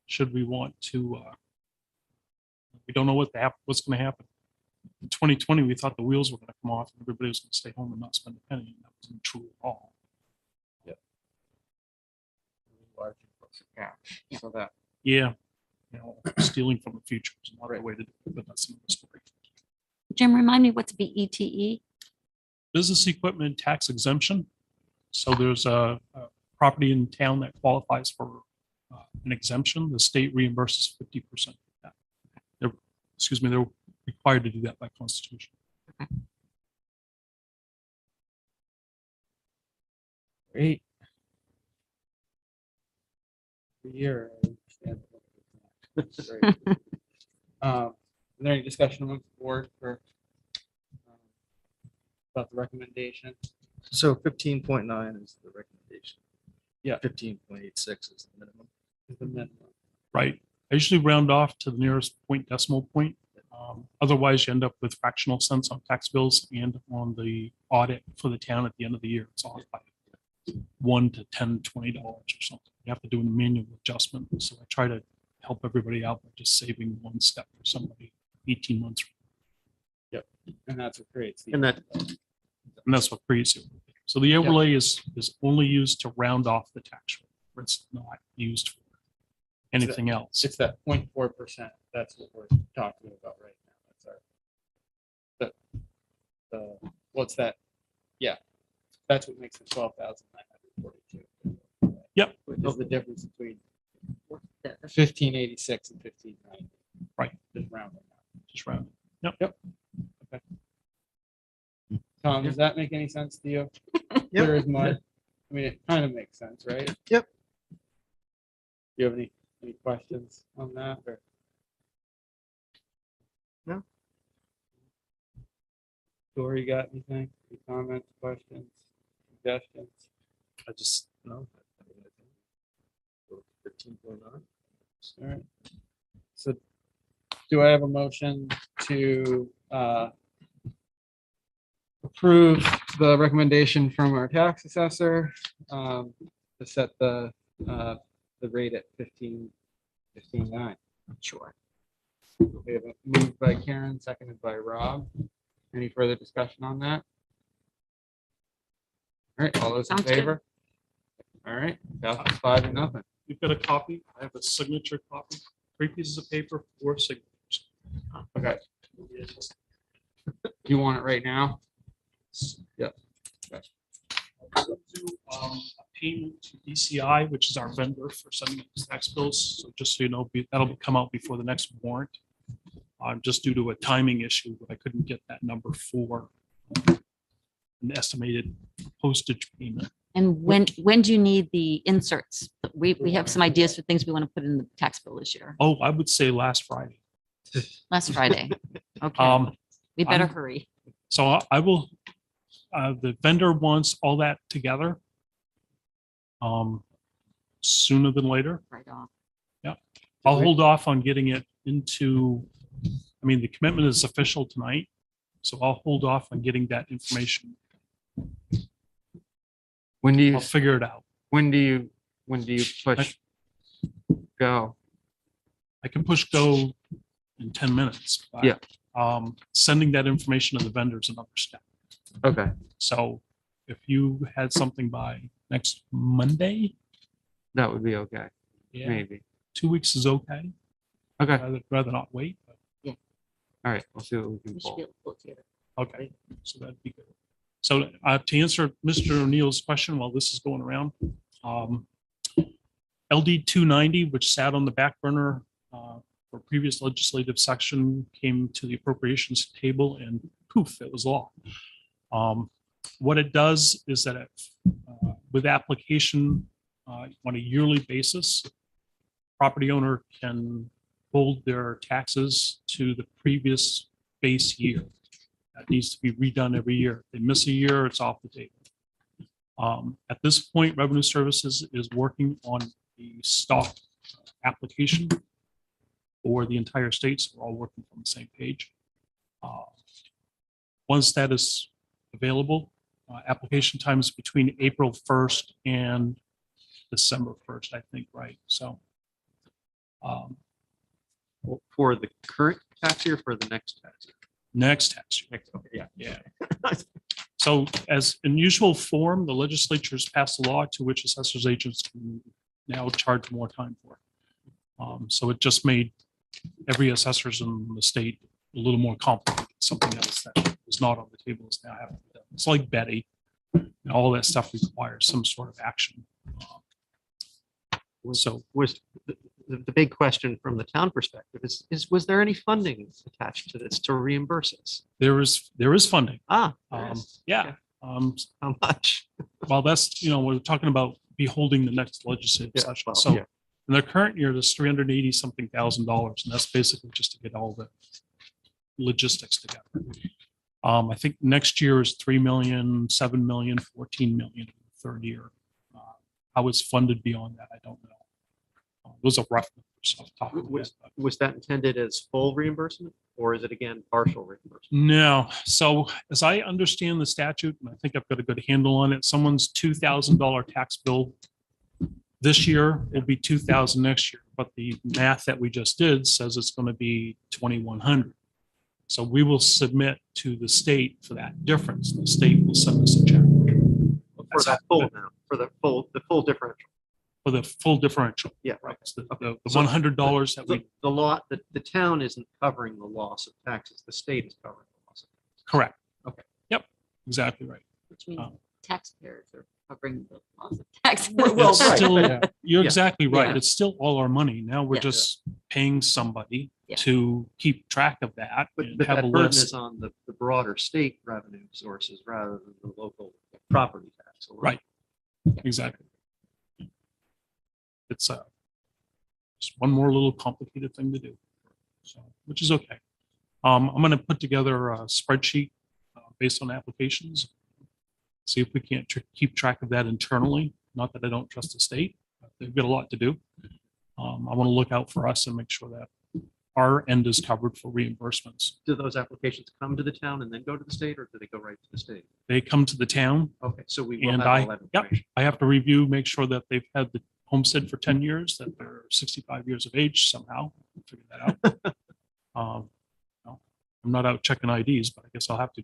Should we want to, we don't know what's going to happen. In 2020, we thought the wheels were going to come off and everybody was going to stay home and not spend a penny. And that wasn't true at all. Yep. Large influx of cash. So that. Yeah. Stealing from the future is not the way to do it, but that's another story. Jim, remind me what's BETE? Business equipment tax exemption. So there's a property in town that qualifies for an exemption. The state reimburses 50% of that. They're required to do that by constitution. Great. Year. Is there any discussion amongst the board for about the recommendation? So 15.9 is the recommendation. Yeah. 15.86 is the minimum. Is the minimum. Right. I usually round off to the nearest point decimal point. Otherwise, you end up with fractional cents on tax bills and on the audit for the town at the end of the year. It's off by $1 to $10, $20 or something. You have to do a manual adjustment. So I try to help everybody out by just saving one step for somebody 18 months. And that's what creates. And that, And that's what creates it. So the overlay is only used to round off the tax rate. It's not used for anything else. It's that 0.4%. That's what we're talking about right now. That's our, what's that? Yeah, that's what makes it 12,942. Yep. Is the difference between 1586 and 1590. Right. Just rounding out. Just rounding. Yep. Yep. Okay. Tom, does that make any sense to you? Clear as mud. I mean, it kind of makes sense, right? Yep. Do you have any questions on that? Or? No. Dory, you got anything? Any comments, questions, suggestions? I just, no. 13.9. All right. So do I have a motion to approve the recommendation from our tax assessor to set the rate at 15.9? Sure. We have a moved by Karen, seconded by Rob. Any further discussion on that? All right, all those in Sounds good. favor? All right, passes 5-0. You've got a copy. I have a signature copy, 3 pieces of paper, 4 signatures. Okay. You want it right now? Yep. Do, a payment to DCI, which is our vendor for sending these tax bills. So just so you know, that'll come out before the next warrant. Just due to a timing issue, I couldn't get that number for an estimated postage payment. And when do you need the inserts? We have some ideas for things we want to put in the tax bill this year. Oh, I would say last Friday. Last Friday. Okay, we better hurry. So I will, the vendor wants all that together sooner than later. Right on. Yeah, I'll hold off on getting it into, I mean, the commitment is official tonight, so I'll hold off on getting that information. When do you I'll figure it out. when do you push go? I can push go in 10 minutes. but, Yeah. Sending that information to the vendor is another step. Okay. So if you had something by next Monday, That would be okay. yeah, Maybe. 2 weeks is okay. Okay. Rather not wait. but- All right. We'll see what we can We should be pull. able to pull it together. Okay, so that'd be good. So to answer Mr. O'Neill's question while this is going around, LD 290, which sat on the back burner for previous legislative section, came to the appropriations table and poof, it was law. What it does is that with application on a yearly basis, property owner can hold their taxes to the previous base year. That needs to be redone every year. If they miss a year, it's off the table. At this point, Revenue Services is working on the stock application for the entire state, so we're all working from the same page. Once that is available, application time is between April 1st and December 1st, I think, right? So For the current tax year, for the next tax year? next tax year. Okay, yeah. Yeah. So as in usual form, the legislature has passed a law to which assessors agents can now charge more time for. So it just made every assessors in the state a little more complicated. Something else that was not on the table is now having to be done. It's like Betty, and all that stuff requires some sort of action. So Was the big question from the town perspective is was there any funding attached to this to reimburse us? there is funding. There Um, is. yeah. How much? Well, that's, we're talking about beholding the next legislative Yeah, session. well, So yeah. in the current year, there's 380 something $1,000, and that's basically just to get all the logistics together. I think next year is 3 million, 7 million, 14 million in the third year. How it's funded beyond that, I don't know. Those are rough numbers off the top of my head. Was that intended as full reimbursement or is it again partial reimbursement? No. So as I understand the statute, and I think I've got a good handle on it, someone's $2,000 tax bill this year will be 2,000 next year. But the math that we just did says it's going to be 2,100. So we will submit to the state for that difference. The state will send us a check For that full amount, for the full differential. for the full differential. Yeah. Right. It's the So- $100 that The, we, the law, the town isn't covering the loss of taxes. The state is covering the loss of taxes. correct. Okay. Yep, exactly right. Which means Um, taxpayers are covering the loss of taxes. Well, It's right, still- but- You're Yeah. exactly right. Yeah. It's still all our money. Now we're Yeah. just paying somebody Yeah. to keep track of that But, and but have a that burden list. is on the broader state revenue sources rather than the local property tax. alone. Right. Exactly. It's just one more little complicated thing to do. So, which is okay. I'm going to put together a spreadsheet based on applications. See if we can't keep track of that internally. Not that I don't trust the state, but they've got a lot to do. I want to look out for us and make sure that our end is covered for reimbursements. Do those applications come to the town and then go to the state, or do they go right to the state? They come to the town Okay, so we will and have all that yep, information. I have to review, make sure that they've had the homestead for 10 years, that they're 65 years of age somehow. Figure that out. No, I'm not out checking IDs, but I guess I'll have to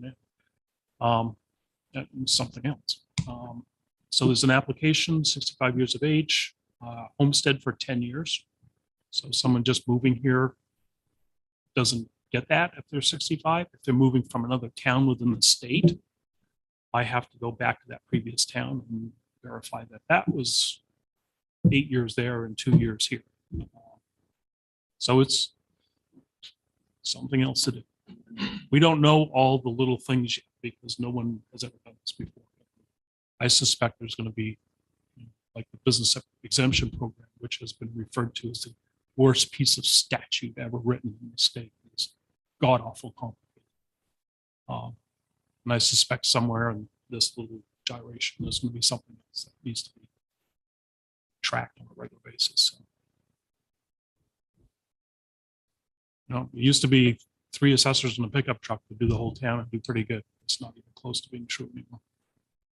now. And something else. So there's an application, 65 years of age, homestead for 10 years. So someone just moving here doesn't get that if they're 65. If they're moving from another town within the state, I have to go back to that previous town and verify that that was 8 years there and 2 years here. So it's something else to do. We don't know all the little things yet because no one has ever done this before. I suspect there's going to be like the business exemption program, which has been referred to as the worst piece of statute ever written in the state. It's god awful complicated. And I suspect somewhere in this little gyration, there's going to be something else that needs to be tracked on a regular basis. So, it used to be 3 assessors in a pickup truck to do the whole town and do pretty good. It's not even close to being true anymore.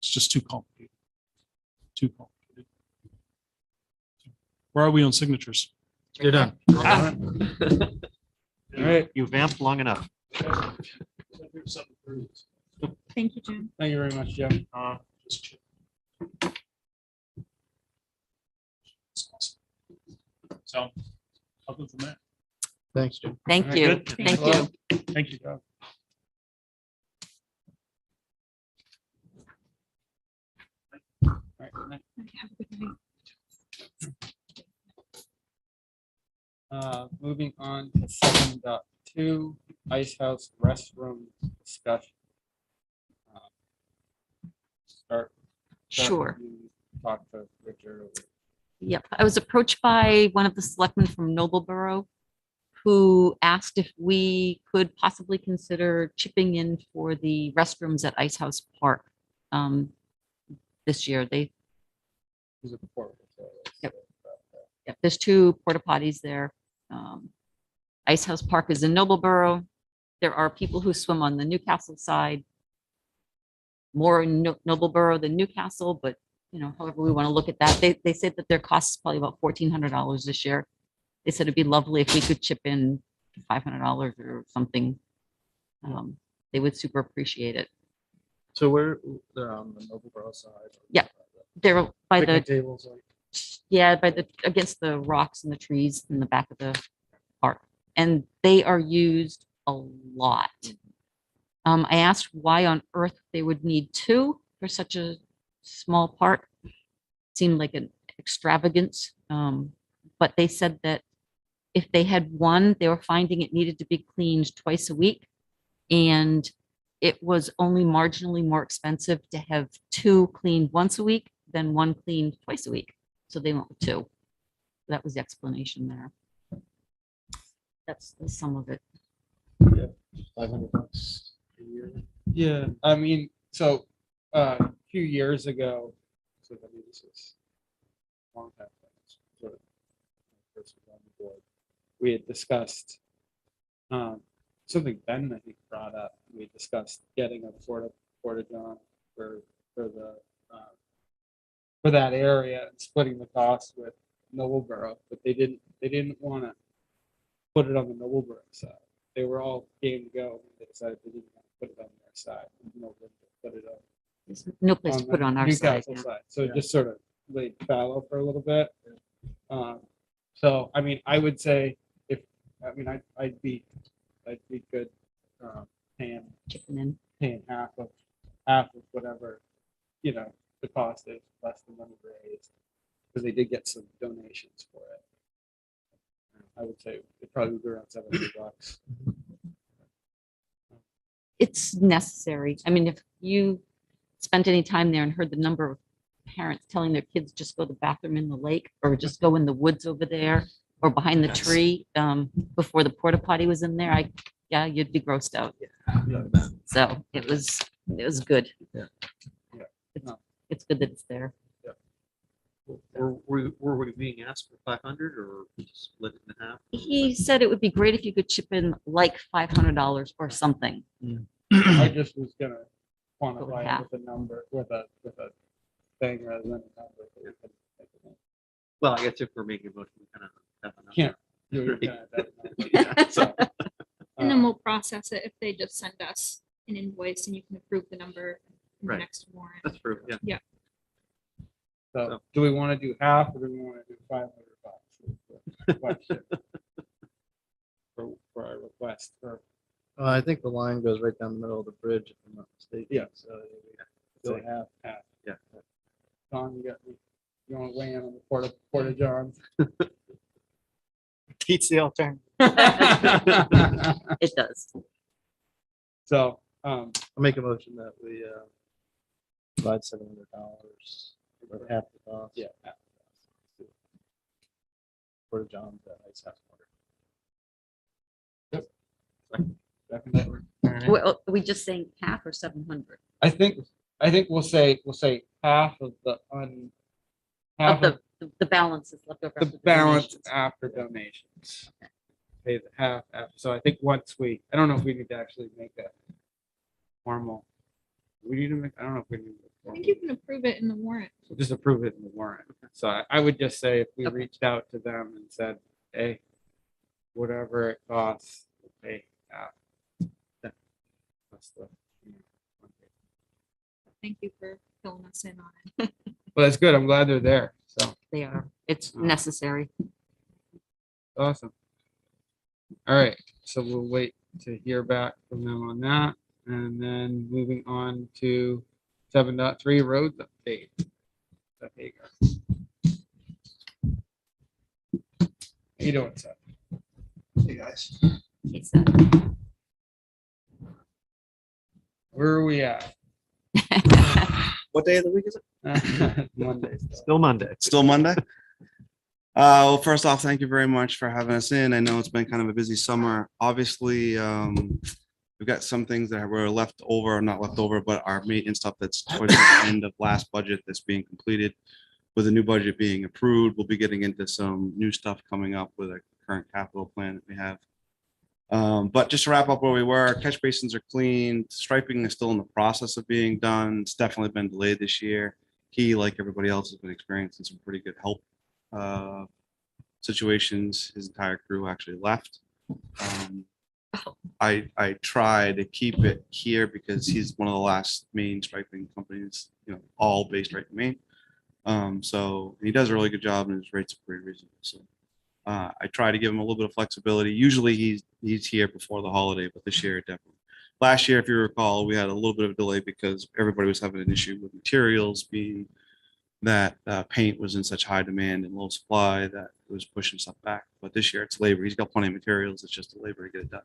It's just too complicated. Too complicated. Where are we on signatures? You're done. All right. You vamped long enough. Thank you, Jim. Thank you very much, Jeff. Just check. So, other than that, Thanks, Jim. Thank All right, you. good. Thank you. thank you, Doug. All right, next. Have a good night. Moving on to 7.2, Ice House restroom discussion. Start. Sure. with you, Talk to Richard. Yep, I was approached by one of the selectmen from Noblesboro who asked if we could possibly consider chipping in for the restrooms at Ice House Park this year. Who's it before? Yep, there's 2 porta potties there. Ice House Park is in Noblesboro. There are people who swim on the Newcastle side. More in Noblesboro than Newcastle, but however we want to look at that. They said that their cost is probably about $1,400 this year. They said it'd be lovely if we could chip in $500 or something. They would super appreciate it. So where, they're on the Noblesboro side? Yeah. They're by Picnic the, tables, like, yeah, against the rocks and the trees in the back of the park. And they are used a lot. I asked why on earth they would need 2 for such a small park. Seemed like an extravagance. But they said that if they had 1, they were finding it needed to be cleaned twice a week. And it was only marginally more expensive to have 2 cleaned once a week than 1 cleaned twice a week. So they went with 2. That was the explanation there. That's the sum of it. $500 a year. Yeah, I mean, so a few years ago, so I mean, this is a long time ago, so first was on the board, we had discussed something Ben, I think, brought up. We discussed getting a porta john for the for that area and splitting the cost with Noblesboro, but they didn't want to put it on the Noblesboro side. They were all game to go. They decided they didn't want to put it on their side. Put it on There's no place to on put it the on our side. Newcastle yeah. side. So it just sort of laid fallow for a little bit. So I mean, I would say I'd be good paying Chipping in. half of whatever the cost is, less than money raised, because they did get some donations for it. I would say it probably would be around $700. It's necessary. I mean, if you spent any time there and heard the number of parents telling their kids just go to the bathroom in the lake or just go in the woods over there or behind the tree before the porta potty was in there, you'd be grossed out. So it was good. Yeah. It's good that it's there. Were we being asked for 500 or just split it in half? He said it would be great if you could chip in like $500 or something. I just was gonna Go with quantify half. it with a number, with a thing rather than a number. Well, I guess if we're making a motion, we kind of have enough. Can't do it kind of that number. Yeah, so, And then we'll process it if they just send us an invoice and you can approve the number in the Right. next warrant. that's true, yeah. So do we want to do half or do we want to do $500? Is the question. For our request for, I think the line goes right down the middle of the bridge, if I'm not mistaken. Yeah. So say half. Yeah. Don, you want to weigh in on the porta johns? Beats the alternative. It does. So, I'll make a motion that we provide $700 for half the cost. yeah. For John, the ice house water. Definitely. Well, are we just saying half or 700? I think we'll say half of the half of The balance is left over. the after balance donations. after donations. Pay the half after. So I think once I don't know if we need to actually make a formal. We need to make. I don't know if we need to. I think you can approve it in the warrant. We'll just approve it in the warrant. So I would just say if we Okay. reached out to them and said, hey, whatever it costs, we'll pay half. That's the. Thank you for filling us in on it. Well, that's good. I'm glad they're there. So They are. It's necessary. awesome. All right. So we'll wait to hear back from them on that. And then moving on to 7.3 roads update. Seth Hager. How you doing, Seth? Hey, guys. He said. Where are we at? What day of the week is it? Monday. Still Monday. Still Monday? Well, first off, thank you very much for having us in. I know it's been kind of a busy summer. Obviously, we've got some things that were left over, not left over, but our maintenance stuff that's towards the end of last budget that's being completed. With the new budget being approved, we'll be getting into some new stuff coming up with a current capital plan that we have. But just to wrap up where we were, catch basins are clean. Striping is still in the process of being done. It's definitely been delayed this year. He, like everybody else, has been experiencing some pretty good help situations. His entire crew actually left. I try to keep it here because he's one of the last main striping companies, all based right in Maine. So he does a really good job and his rates are pretty reasonable. So I try to give him a little bit of flexibility. Usually he's here before the holiday, but this year definitely. Last year, if you recall, we had a little bit of a delay because everybody was having an issue with materials being that paint was in such high demand and low supply that it was pushing stuff back. But this year it's labor. He's got plenty of materials. It's just the labor to get it done.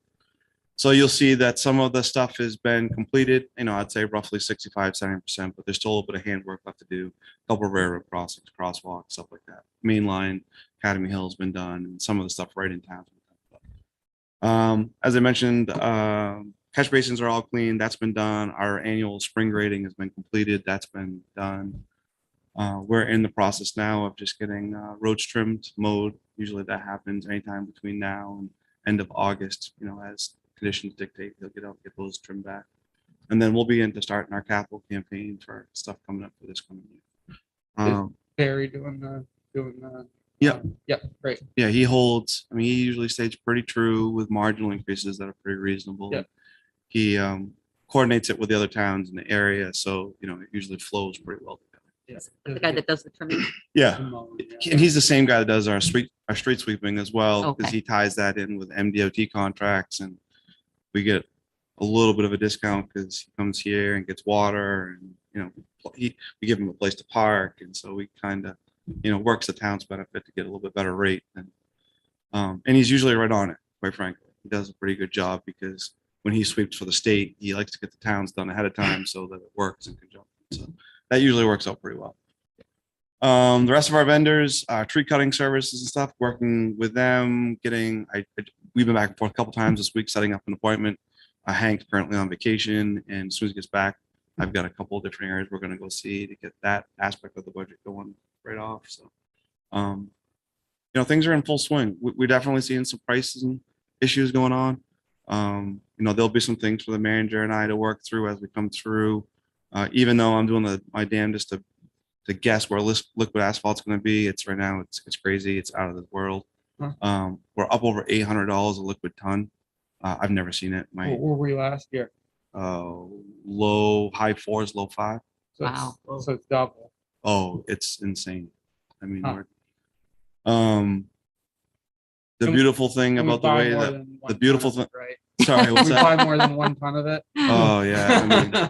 So you'll see that some of the stuff has been completed, I'd say roughly 65-70%, but there's still a little bit of handwork left to do. A couple of railroad crossings, crosswalks, stuff like that. Main line, Academy Hill has been done, and some of the stuff right in town. As I mentioned, catch basins are all clean. That's been done. Our annual spring grading has been completed. That's been done. We're in the process now of just getting roads trimmed, mowed, Usually that happens anytime between now and end of August, as conditions dictate, he'll get those trimmed back. And then we'll be into starting our capital campaign for stuff coming up for this coming year. Is Barry doing the? Yep. Yeah, great. Yeah, he holds, he usually stays pretty true with marginal increases that are pretty reasonable. Yep. He coordinates it with the other towns in the area, so, it usually flows pretty well together. Yeah. The guy that does the trimming. Yeah, and he's the same guy that does our street sweeping as well, because Okay. he ties that in with MDOT contracts, and we get a little bit of a discount because he comes here and gets water, and, we give him a place to park, and so we kind of, works the town's benefit to get a little bit better rate. And he's usually right on it, quite frankly. He does a pretty good job because when he sweeps for the state, he likes to get the towns done ahead of time so that it works in conjunction. So that usually works out pretty well. The rest of our vendors, tree cutting services and stuff, working with them, we've been back and forth a couple times this week, setting up an appointment. Hank's currently on vacation, and as soon as he gets back, I've got a couple of different areas we're going to go see to get that aspect of the budget going right off. So, things are in full swing. We're definitely seeing some pricing issues going on. There'll be some things for the manager and I to work through as we come through. Even though I'm doing my damnedest to guess where liquid asphalt's going to be, it's right now it's crazy. It's out of this world. Huh. We're up over $800 a liquid ton. I've never seen it. What were we last year? High fours, low five. So Wow. So it's double. Oh, it's insane. Huh. The Can we- beautiful thing Can we about the buy way more that than one the ton beautiful of thing. it, Right. Sorry, what's We that? buy more than 1 ton of it. Oh yeah.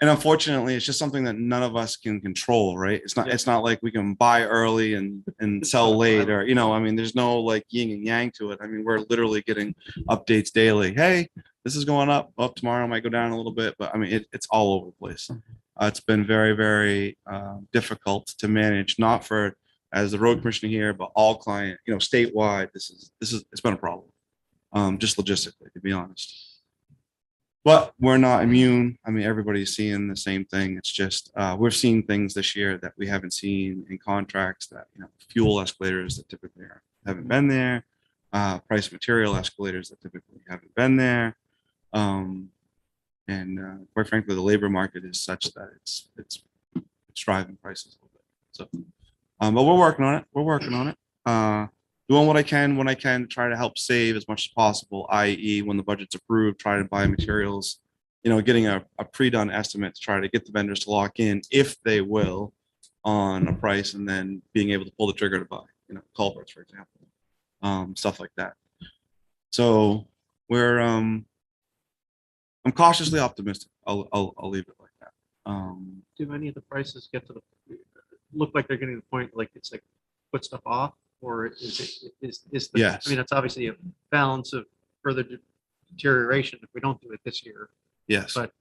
And unfortunately, it's just something that none of us can control, right? It's not like we can buy early and sell late, or there's no like yin and yang to it. We're literally getting updates daily. Hey, this is going up. Oh, tomorrow might go down a little bit, but it's all over the place. It's been very, very difficult to manage, not for as the road commissioner here, but all client, statewide. It's been a problem, just logistically, to be honest. But we're not immune. Everybody's seeing the same thing. It's just we're seeing things this year that we haven't seen in contracts, that fuel escalators that typically haven't been there, price material escalators that typically haven't been there, and quite frankly, the labor market is such that it's driving prices a little bit. So, but we're working on it. We're working on it. Doing what I can when I can to try to help save as much as possible, i.e. when the budget's approved, try to buy materials, getting a pre-done estimate to try to get the vendors to lock in, if they will, on a price, and then being able to pull the trigger to buy, culverts, for example, stuff like that. So I'm cautiously optimistic. I'll leave it like that. Do any of the prices get to look like they're getting to the point, like it's like put stuff off? Or is Yes. it's obviously a balance of further deterioration if we don't do it this year, Yes. but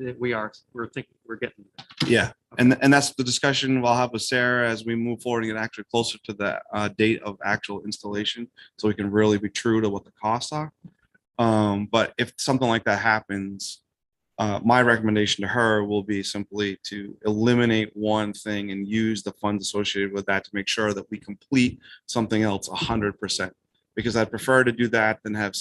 we're thinking we're getting there. Yeah, and that's the discussion we'll have with Sarah as we move forward and get actually closer to the date of actual installation, so we can really be true to what the costs are. But if something like that happens, my recommendation to her will be simply to eliminate one thing and use the funds associated with that to make sure that we complete something else 100%. Because I'd prefer to do that than have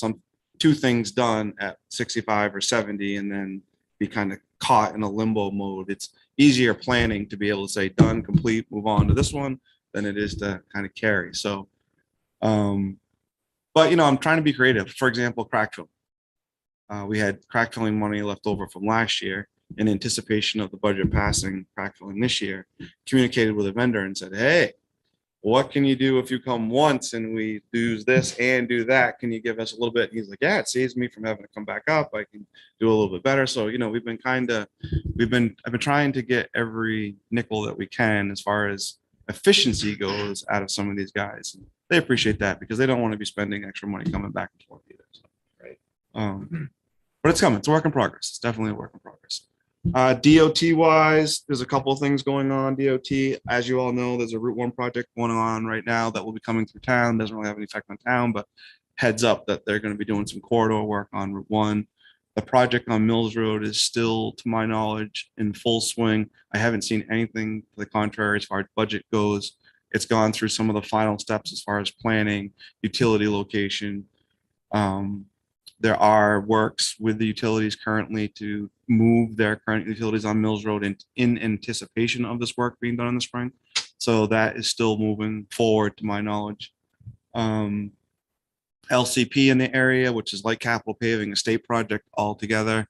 two things done at 65 or 70 and then be kind of caught in a limbo mode. It's easier planning to be able to say done, complete, move on to this one than it is to kind of carry. So, but I'm trying to be creative. For example, crack fill. We had crack filling money left over from last year in anticipation of the budget passing crack filling this year. Communicated with a vendor and said, hey, what can you do if you come once and we do this and do that? Can you give us a little bit? And he's like, yeah, it saves me from having to come back up. I can do a little bit better. So, I've been trying to get every nickel that we can as far as efficiency goes out of some of these guys. And they appreciate that because they don't want to be spending extra money coming back and forth either. So, right. But it's coming. It's a work in progress. It's definitely a work in progress. DOT wise, there's a couple of things going on. DOT, as you all know, there's a Route 1 project going on right now that will be coming through town. Doesn't really have any effect on town, but heads up that they're going to be doing some corridor work on Route 1. The project on Mills Road is still, to my knowledge, in full swing. I haven't seen anything to the contrary as far as budget goes. It's gone through some of the final steps as far as planning, utility location. There are works with the utilities currently to move their current utilities on Mills Road in anticipation of this work being done in the spring. So that is still moving forward to my knowledge. LCP in the area, which is like capital paving, a state project altogether,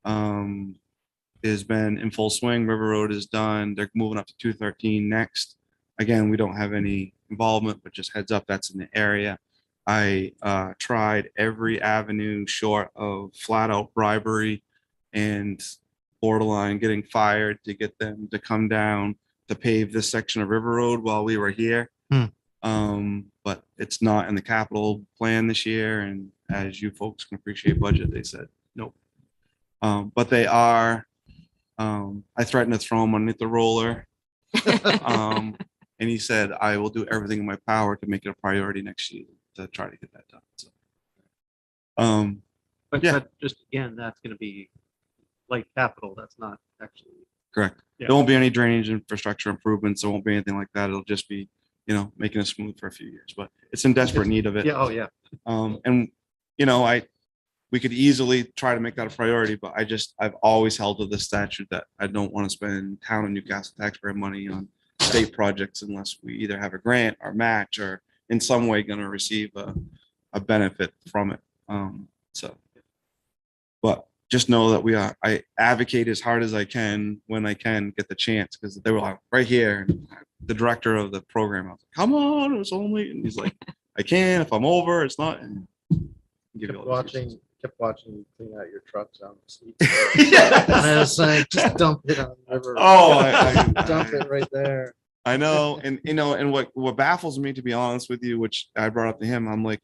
has been in full swing. River Road is done. They're moving up to 213 next. Again, we don't have any involvement, but just heads up, that's in the area. I tried every avenue short of flat out bribery and borderline getting fired to get them to come down to pave this section of River Road while we were here. But it's not in the capital plan this year. And as you folks can appreciate budget, they said, nope. But they are, I threatened to throw him underneath the roller. And he said, I will do everything in my power to make it a priority next year to try to get that done. So, But, yeah. but just again, that's going to be like capital. That's not actually. Correct. Yeah. There won't be any drainage infrastructure improvements. There won't be anything like that. It'll just be, making it smooth for a few years, but it's in desperate need of it. Yeah. Oh, yeah. And, we could easily try to make that a priority, but I've always held to the statute that I don't want to spend town of Newcastle taxpayer money on state projects unless we either have a grant or match or in some way going to receive a benefit from it. But just know that I advocate as hard as I can when I can get the chance, because they were like right here. And the director of the program, I was like, come on, it was only, and he's like, I can, if I'm over, it's not. And give you all the excuses. Kept watching you clean out your trucks on the seats. Yes. And I was like, just dump it on the river. Oh, Dump it right there. I know. And, and what baffles me, to be honest with you, which I brought up to him, I'm like,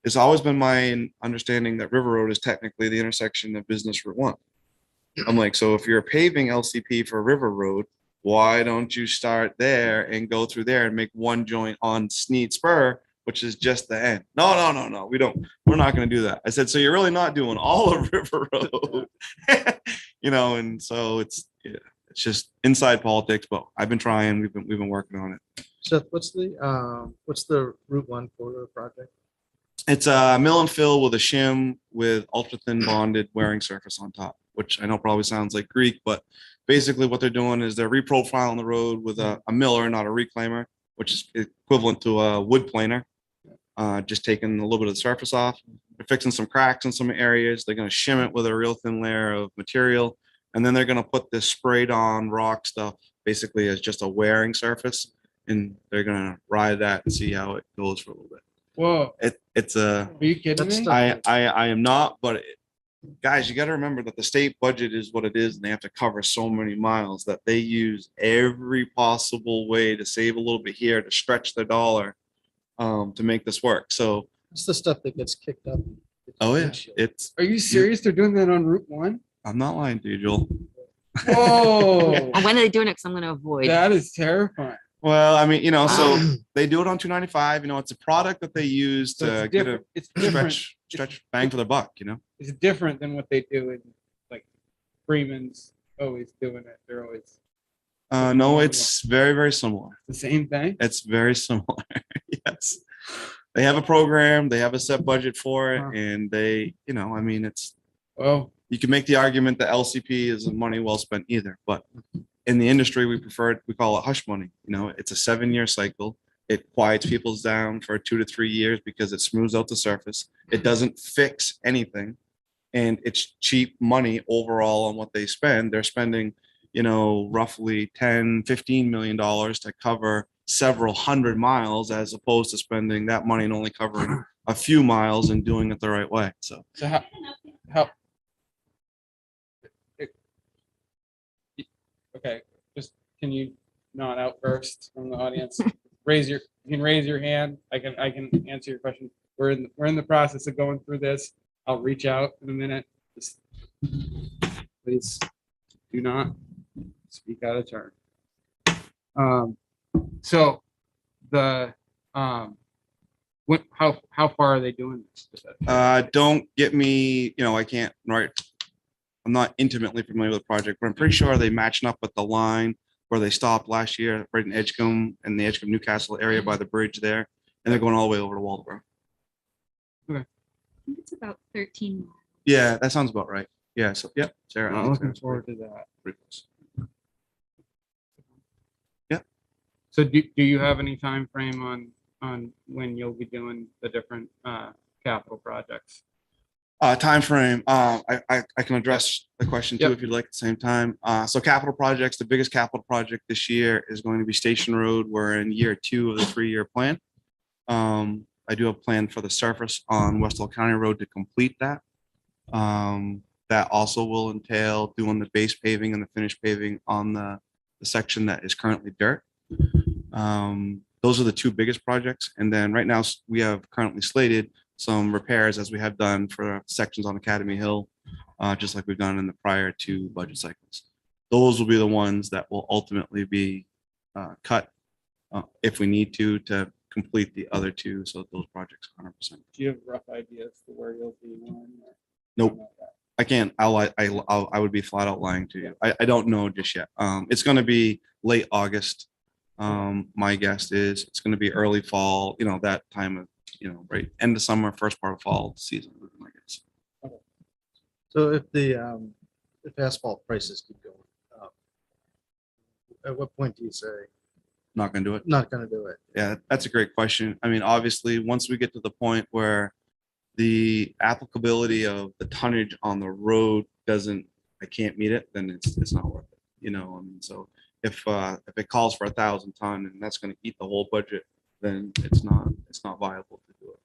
it's always been my understanding that River Road is technically the intersection of Business Route 1. I'm like, so if you're paving LCP for River Road, why don't you start there and go through there and make one joint on Sneed Spur, which is just the end? No. We're not going to do that. I said, so you're really not doing all of River Road, and so it's just inside politics, but I've been trying, we've been working on it. Seth, what's the Route 1 corridor project? It's a mill and fill with a shim with ultra thin bonded wearing surface on top, which I know probably sounds like Greek, but basically what they're doing is they're reprofiling the road with a miller, not a reclaimer, which is equivalent to a wood planer. Just taking a little bit of the surface off. They're fixing some cracks in some areas. They're going to shim it with a real thin layer of material. And then they're going to put this sprayed on rock stuff basically as just a wearing surface. And they're going to ride that and see how it goes for a little bit. Whoa. Are you kidding me? I am not, but guys, you got to remember that the state budget is what it is, and they have to cover so many miles that they use every possible way to save a little bit here to stretch their dollar to make this work. So It's the stuff that gets kicked up. oh yeah, it's. Are you serious? They're doing that on Route 1? I'm not lying to you, Joel. Whoa. And when are they doing it? 'Cause I'm going to avoid. That is terrifying. Well, I mean, so they do it on 295. It's a product that they use So to it's get different. It's a different. stretch bang for their buck. It's different than what they do in like Freeman's always doing it. They're always No, it's very, very similar. the same thing. It's very similar. Yes. They have a program, they have a set budget for it, Huh. and they, it's, Well, you can make the argument that LCP isn't money well spent either, but in the industry, we call it hush money. It's a 7-year cycle. It quiets people down for 2 to 3 years because it smooths out the surface. It doesn't fix anything. And it's cheap money overall on what they spend. They're spending, roughly $10-15 million to cover several hundred miles, as opposed to spending that money and only covering a few miles and doing it the right way. So how okay, just can you not outburst from the audience? You can raise your hand. I can answer your question. We're in the process of going through this. I'll reach out in a minute. Just please do not speak out of turn. So the how far are they doing this? don't get me, I can't, right. I'm not intimately familiar with the project, but I'm pretty sure they matching up with the line where they stopped last year, right in Edgecombe and the Edgecombe Newcastle area by the bridge there. And they're going all the way over to Waldeboro. I think it's about 13 miles. Yeah, that sounds about right. Yeah, so, yep. Sarah. I I'm think looking Sarah's forward to that. pretty close. So do you have any time frame on when you'll be doing the different capital projects? Time frame. I can address the question too Yep. if you'd like at the same time. So capital projects, the biggest capital project this year is going to be Station Road. We're in year 2 of the 3-year plan. I do have a plan for the surface on Westall County Road to complete that. That also will entail doing the base paving and the finished paving on the section that is currently dirt. Those are the 2 biggest projects. And then right now we have currently slated some repairs as we have done for sections on Academy Hill, just like we've done in the prior 2 budget cycles. Those will be the ones that will ultimately be cut if we need to complete the other 2. So those projects 100%. Do you have rough ideas for where you'll be when? Nope. I can't. I would be flat out lying to you. I don't know just yet. It's going to be late August. My guess is it's going to be early fall, that time of, right end of summer, first part of fall season, would be my guess. So if asphalt prices keep going up, at what point do you say Not going to do it. not going to do it? Yeah, that's a great question. I mean, obviously, once we get to the point where the applicability of the tonnage on the road I can't meet it, then it's not worth it. I mean, so if it calls for 1,000 ton and that's going to eat the whole budget, then it's not viable to do it.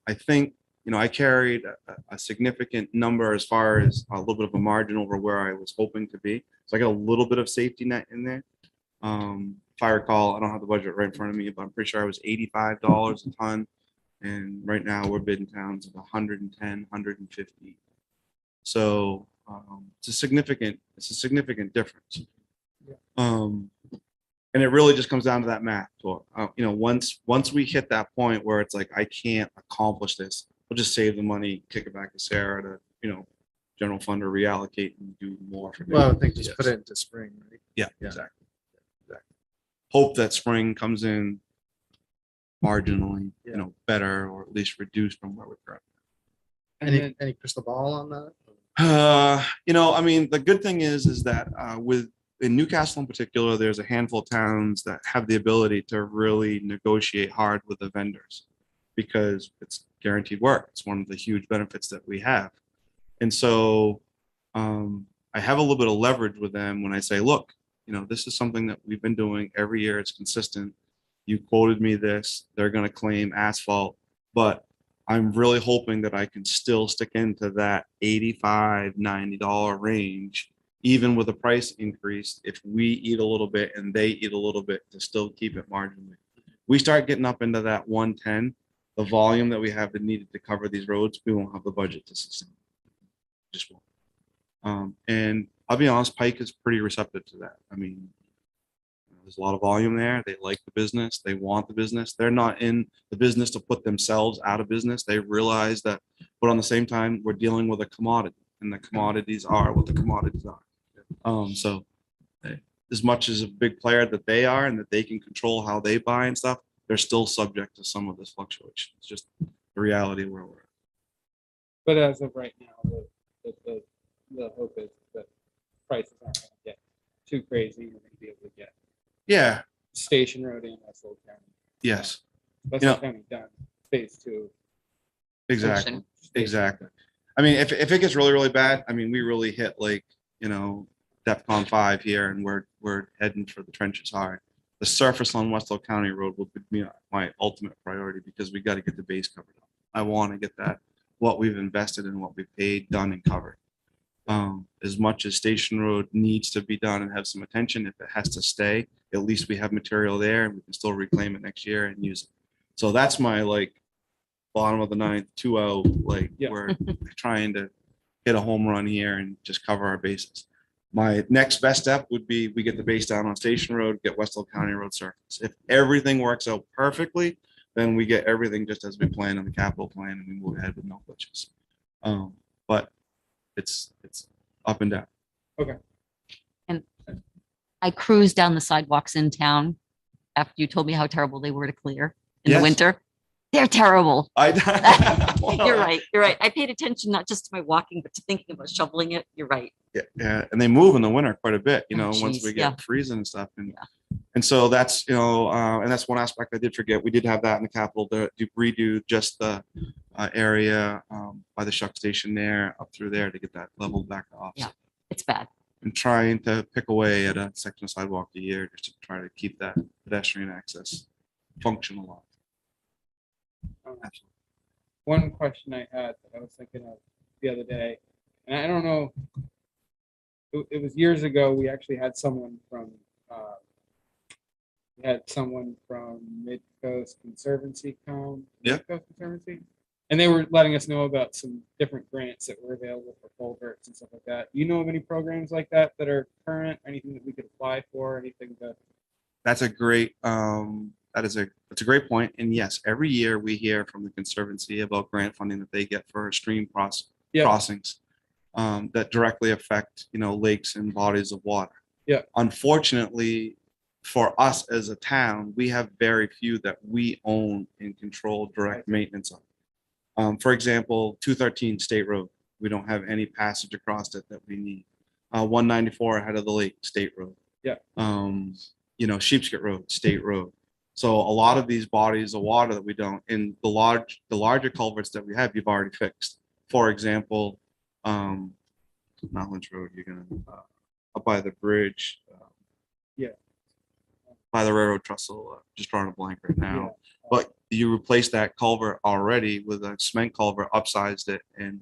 I think, I carried a significant number as far as a little bit of a margin over where I was hoping to be. So I got a little bit of safety net in there. If I recall, I don't have the budget right in front of me, but I'm pretty sure I was $85 a ton. And right now we're bidding towns of 110, 150. So it's a significant difference. And it really just comes down to that math. Once we hit that point where it's like, I can't accomplish this, we'll just save the money, kick it back to Sarah to, general fund or reallocate and do more for. Well, I think just put it into spring, right? Yeah, exactly. Hope that spring comes in marginally, better or at least reduced from where we're currently. Any crystal ball on that? I mean, the good thing is that in Newcastle in particular, there's a handful of towns that have the ability to really negotiate hard with the vendors because it's guaranteed work. It's one of the huge benefits that we have. And so I have a little bit of leverage with them when I say, look, this is something that we've been doing every year. It's consistent. You quoted me this. They're going to claim asphalt, but I'm really hoping that I can still stick into that $85, $90 range, even with a price increase, if we eat a little bit and they eat a little bit to still keep it marginally. We start getting up into that 110, the volume that we have needed to cover these roads, we won't have the budget to sustain. Just won't. And I'll be honest, Pike is pretty receptive to that. I mean, there's a lot of volume there. They like the business. They want the business. They're not in the business to put themselves out of business. They realize that, but on the same time, we're dealing with a commodity, and the commodities are what the commodities are. So as much as a big player that they are and that they can control how they buy and stuff, they're still subject to some of this fluctuation. It's just the reality where we're at. But as of right now, the hope is that prices aren't going to get too crazy. We're going to be able to get Station Road in Westall County. Yes. Westall County done phase 2. Exactly. Exactly. I mean, if it gets really, really bad, I mean, we really hit DEFCON 5 here, and we're heading for the trenches hard. The surface on Westall County Road will be my ultimate priority because we got to get the base covered up. I want to get that, what we've invested and what we've paid, done and covered. As much as Station Road needs to be done and have some attention, if it has to stay, at least we have material there and we can still reclaim it next year and use it. So that's my bottom of the ninth, 2-0, we're trying to hit a home run here and just cover our bases. My next best step would be we get the base down on Station Road, get Westall County Road surface. If everything works out perfectly, then we get everything just as we planned in the capital plan and we move ahead with no glitches. But it's up and down. Okay. And I cruised down the sidewalks in town after you told me how terrible they were to clear in the Yes. winter. They're terrible. Well, You're right. You're right. I paid attention not just to my walking, but to thinking about shoveling it. You're right. Yeah, and they move in the winter quite a bit, you Oh, know, once geez, we yeah. get freezing and stuff. And so that's, you know, and that's one aspect I did forget. We did have that in the Capitol to redo just the area by the Shuck Station there, up through there to get that leveled back off. Yeah, it's bad. And trying to pick away at a section of sidewalk a year just to try to keep that pedestrian access functional. One question I had that I was thinking of the other day, and I don't know, it was years ago, we actually had someone from, Mid-Coast Conservancy come. Yeah. Mid-Coast Conservancy. And they were letting us know about some different grants that were available for culverts and stuff like that. You know of any programs like that that are current, anything that we could apply for, anything that? That's a great, that's a great point. And yes, every year we hear from the Conservancy about grant funding that they get for stream crossings that directly affect, you know, lakes and bodies of water. Yeah. Unfortunately, for us as a town, we have very few that we own and control direct maintenance on. For example, 213 State Road, we don't have any passage across it that we need. 194 ahead of the lake, State Road. Yeah. You know, Sheepscot Road, State Road. So a lot of these bodies of water that we don't, and the larger culverts that we have, you've already fixed. For example, not Lynch Road, you're gonna up by the bridge. Yeah. By the railroad trestle, just drawing a blank right now. Yeah. But you replaced that culvert already with a cement culvert, upsized it, and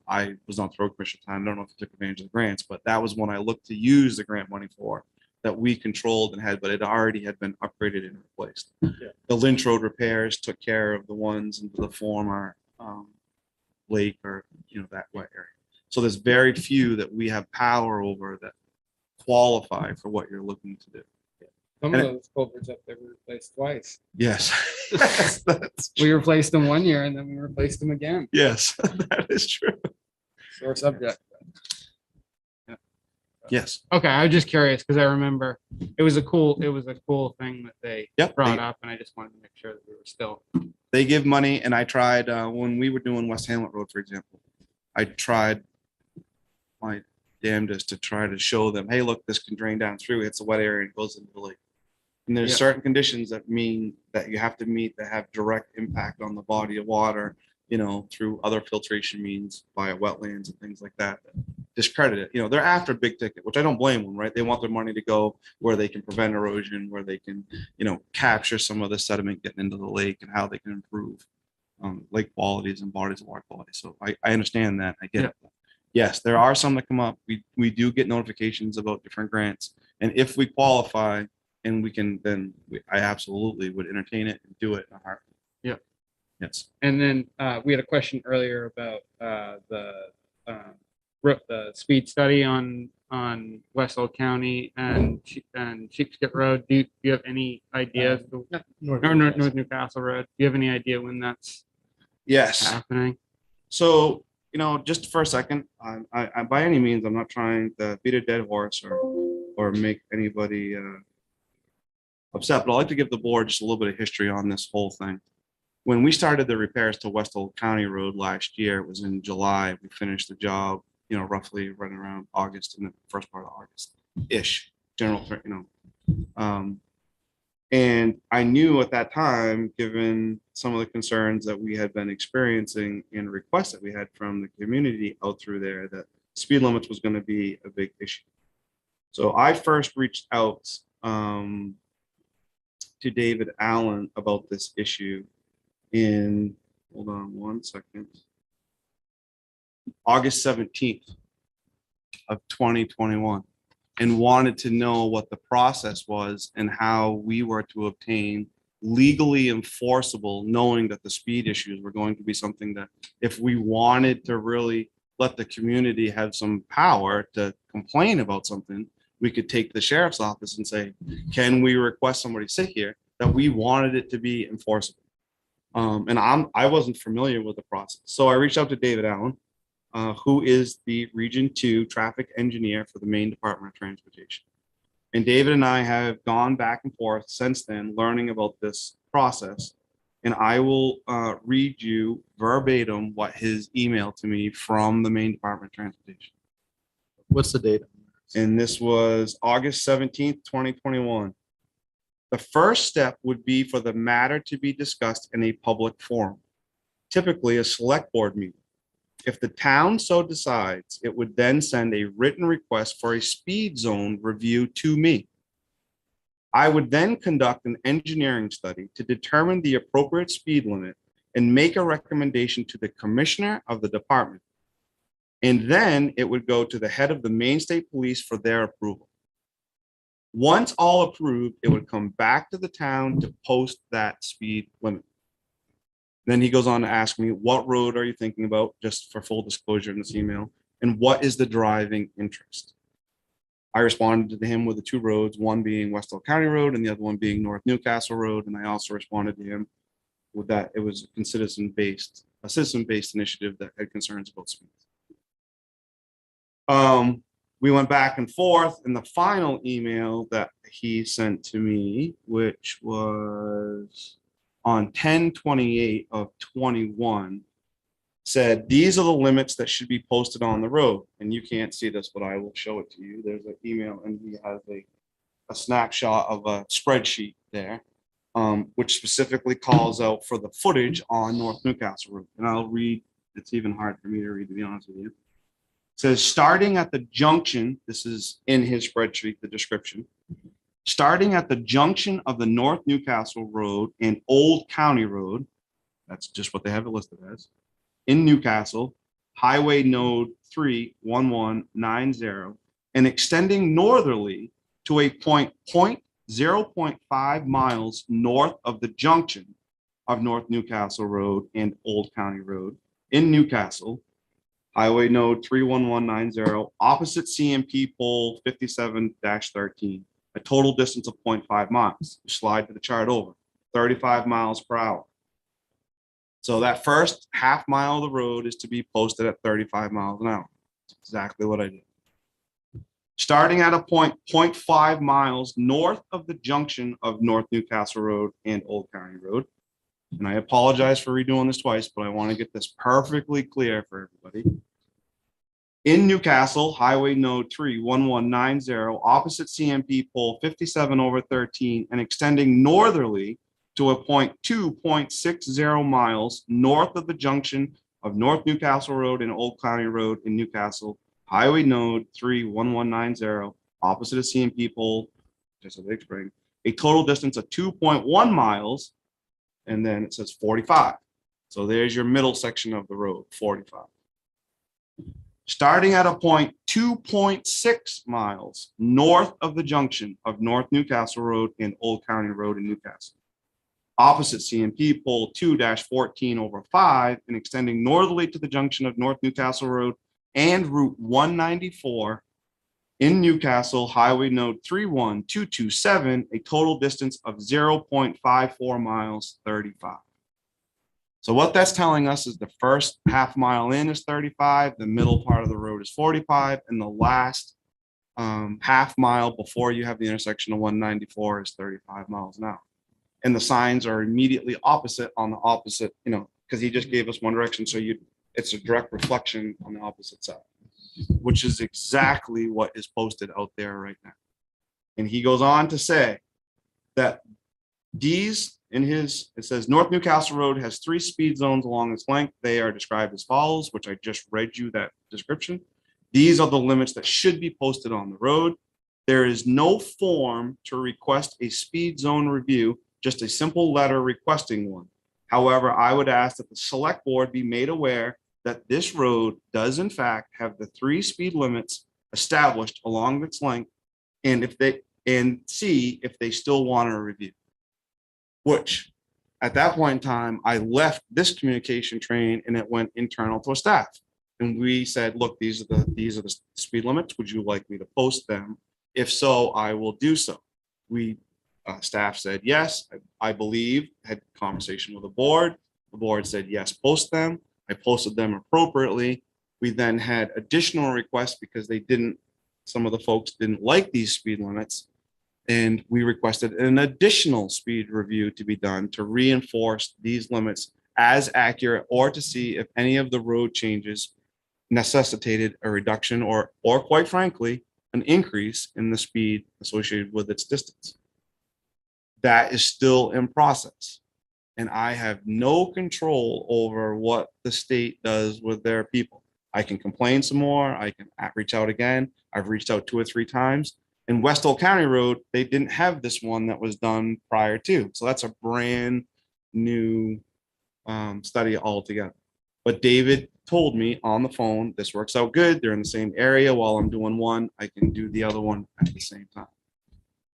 I was on the road commission time. I don't know if you took advantage of the grants, but that was when I looked to use the grant money for that we controlled and had, but it already had been upgraded and replaced. Yeah. The Lynch Road repairs took care of the ones into the former lake or, you know, that wet area. So there's very few that we have power over that qualify for what you're looking to do. Some And of those culverts up there were replaced twice. Yes. We replaced them one year and then we replaced them again. Yes, that is true. Sore subject. Yes. Okay, I was just curious because I remember it was a cool thing that they Yep, brought they- up, and I just wanted to make sure that we were still. They give money, and I tried when we were doing West Hamlet Road, for example. I tried my damnedest to try to show them, hey, look, this can drain down through. It's a wet area and goes into the lake. And there's Yeah. certain conditions that mean that you have to meet that have direct impact on the body of water, you know, through other filtration means via wetlands and things like that. Discredit it. You know, they're after big ticket, which I don't blame them, right? They want their money to go where they can prevent erosion, where they can, you know, capture some of the sediment getting into the lake and how they can improve lake qualities and bodies of water quality. So I understand that. I get it. Yes, there are some that come up. We do get notifications about different grants. And if we qualify and we can, then I absolutely would entertain it and do it in a heartbeat. Yeah. Yes. And then we had a question earlier about the speed study on Westall County and Sheepscot Road. Do you have any idea? North Newcastle Road. Do you have any idea when that's Yes. happening? So, you know, just for a second, I by any means, I'm not trying to beat a dead horse or make anybody upset, but I'd like to give the board just a little bit of history on this whole thing. When we started the repairs to Westall County Road last year, it was in July. We finished the job, you know, roughly running around August, in the first part of August-ish, general, you know. And I knew at that time, given some of the concerns that we had been experiencing and requests that we had from the community out through there, that speed limits was going to be a big issue. So I first reached out to David Allen about this issue in, hold on one second, August 17th of 2021, and wanted to know what the process was and how we were to obtain legally enforceable, knowing that the speed issues were going to be something that if we wanted to really let the community have some power to complain about something, we could take the sheriff's office and say, can we request somebody sit here, that we wanted it to be enforceable. And I wasn't familiar with the process. So I reached out to David Allen, who is the Region 2 traffic engineer for the Maine Department of Transportation. And David and I have gone back and forth since then, learning about this process. And I will read you verbatim what his email to me from the Maine Department of Transportation. What's the date? And this was August 17th, 2021. The first step would be for the matter to be discussed in a public forum, typically a select board meeting. If the town so decides, it would then send a written request for a speed zone review to me. I would then conduct an engineering study to determine the appropriate speed limit and make a recommendation to the commissioner of the department. And then it would go to the head of the Maine State Police for their approval. Once all approved, it would come back to the town to post that speed limit. Then he goes on to ask me, what road are you thinking about, just for full disclosure in this email, and what is the driving interest? I responded to him with the two roads, one being Westall County Road and the other one being North Newcastle Road. And I also responded to him with that it was a citizen-based initiative that had concerns about speed. We went back and forth, and the final email that he sent to me, which was on 10/28 of 21, said, these are the limits that should be posted on the road. And you can't see this, but I will show it to you. There's an email, and he has a snapshot of a spreadsheet there, which specifically calls out for the footage on North Newcastle Road. And I'll read, it's even hard for me to read, to be honest with you. It says, starting at the junction, this is in his spreadsheet, the description, starting at the junction of the North Newcastle Road and Old County Road, that's just what they have it listed as, in Newcastle, Highway Node 31190, and extending northerly to a point 0.5 miles north of the junction of North Newcastle Road and Old County Road in Newcastle, Highway Node 31190, opposite CMP pole 57-13, a total distance of 0.5 miles. You slide to the chart over, 35 miles per hour. So that first half mile of the road is to be posted at 35 miles an hour. That's exactly what I did. Starting at a point 0.5 miles north of the junction of North Newcastle Road and Old County Road. And I apologize for redoing this twice, but I want to get this perfectly clear for everybody. In Newcastle, Highway Node 31190, opposite CMP pole 57/13, and extending northerly to a point 2.60 miles north of the junction of North Newcastle Road and Old County Road in Newcastle, Highway Node 31190, opposite of CMP pole, just a big spring, a total distance of 2.1 miles, and then it says 45. So there's your middle section of the road, 45. Starting at a point 2.6 miles north of the junction of North Newcastle Road and Old County Road in Newcastle, opposite CMP pole 2-14/5, and extending northerly to the junction of North Newcastle Road and Route 194 in Newcastle, Highway Node 31227, a total distance of 0.54 miles, 35. So what that's telling us is the first half mile in is 35, the middle part of the road is 45, and the last half mile before you have the intersection of 194 is 35 miles an hour. And the signs are immediately opposite on the opposite, because he just gave us one direction. So it's a direct reflection on the opposite side, which is exactly what is posted out there right now. And he goes on to say that it says North Newcastle Road has 3 speed zones along its length. They are described as follows, which I just read you that description. These are the limits that should be posted on the road. There is no form to request a speed zone review, just a simple letter requesting one. However, I would ask that the select board be made aware that this road does in fact have the 3 speed limits established along its length, and see if they still want a review. Which at that point in time, I left this communication train and it went internal to a staff. And we said, look, these are the speed limits. Would you like me to post them? If so, I will do so. Staff said yes. I believe had conversation with the board. The board said yes, post them. I posted them appropriately. We then had additional requests because some of the folks didn't like these speed limits. And we requested an additional speed review to be done to reinforce these limits as accurate, or to see if any of the road changes necessitated a reduction or quite frankly, an increase in the speed associated with its distance. That is still in process. And I have no control over what the state does with their people. I can complain some more. I can reach out again. I've reached out 2 or 3 times. In West Old County Road, they didn't have this one that was done prior to. So that's a brand new study altogether. But David told me on the phone, this works out good. They're in the same area. While I'm doing one, I can do the other one at the same time.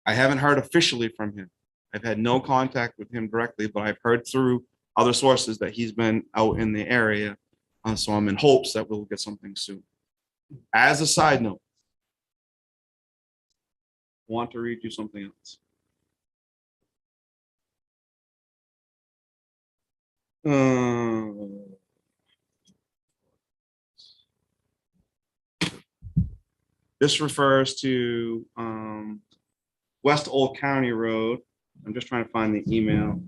I haven't heard officially from him. I've had no contact with him directly, but I've heard through other sources that he's been out in the area. So I'm in hopes that we'll get something soon. As a side note, I want to read you something else. This refers to West Old County Road. I'm just trying to find the email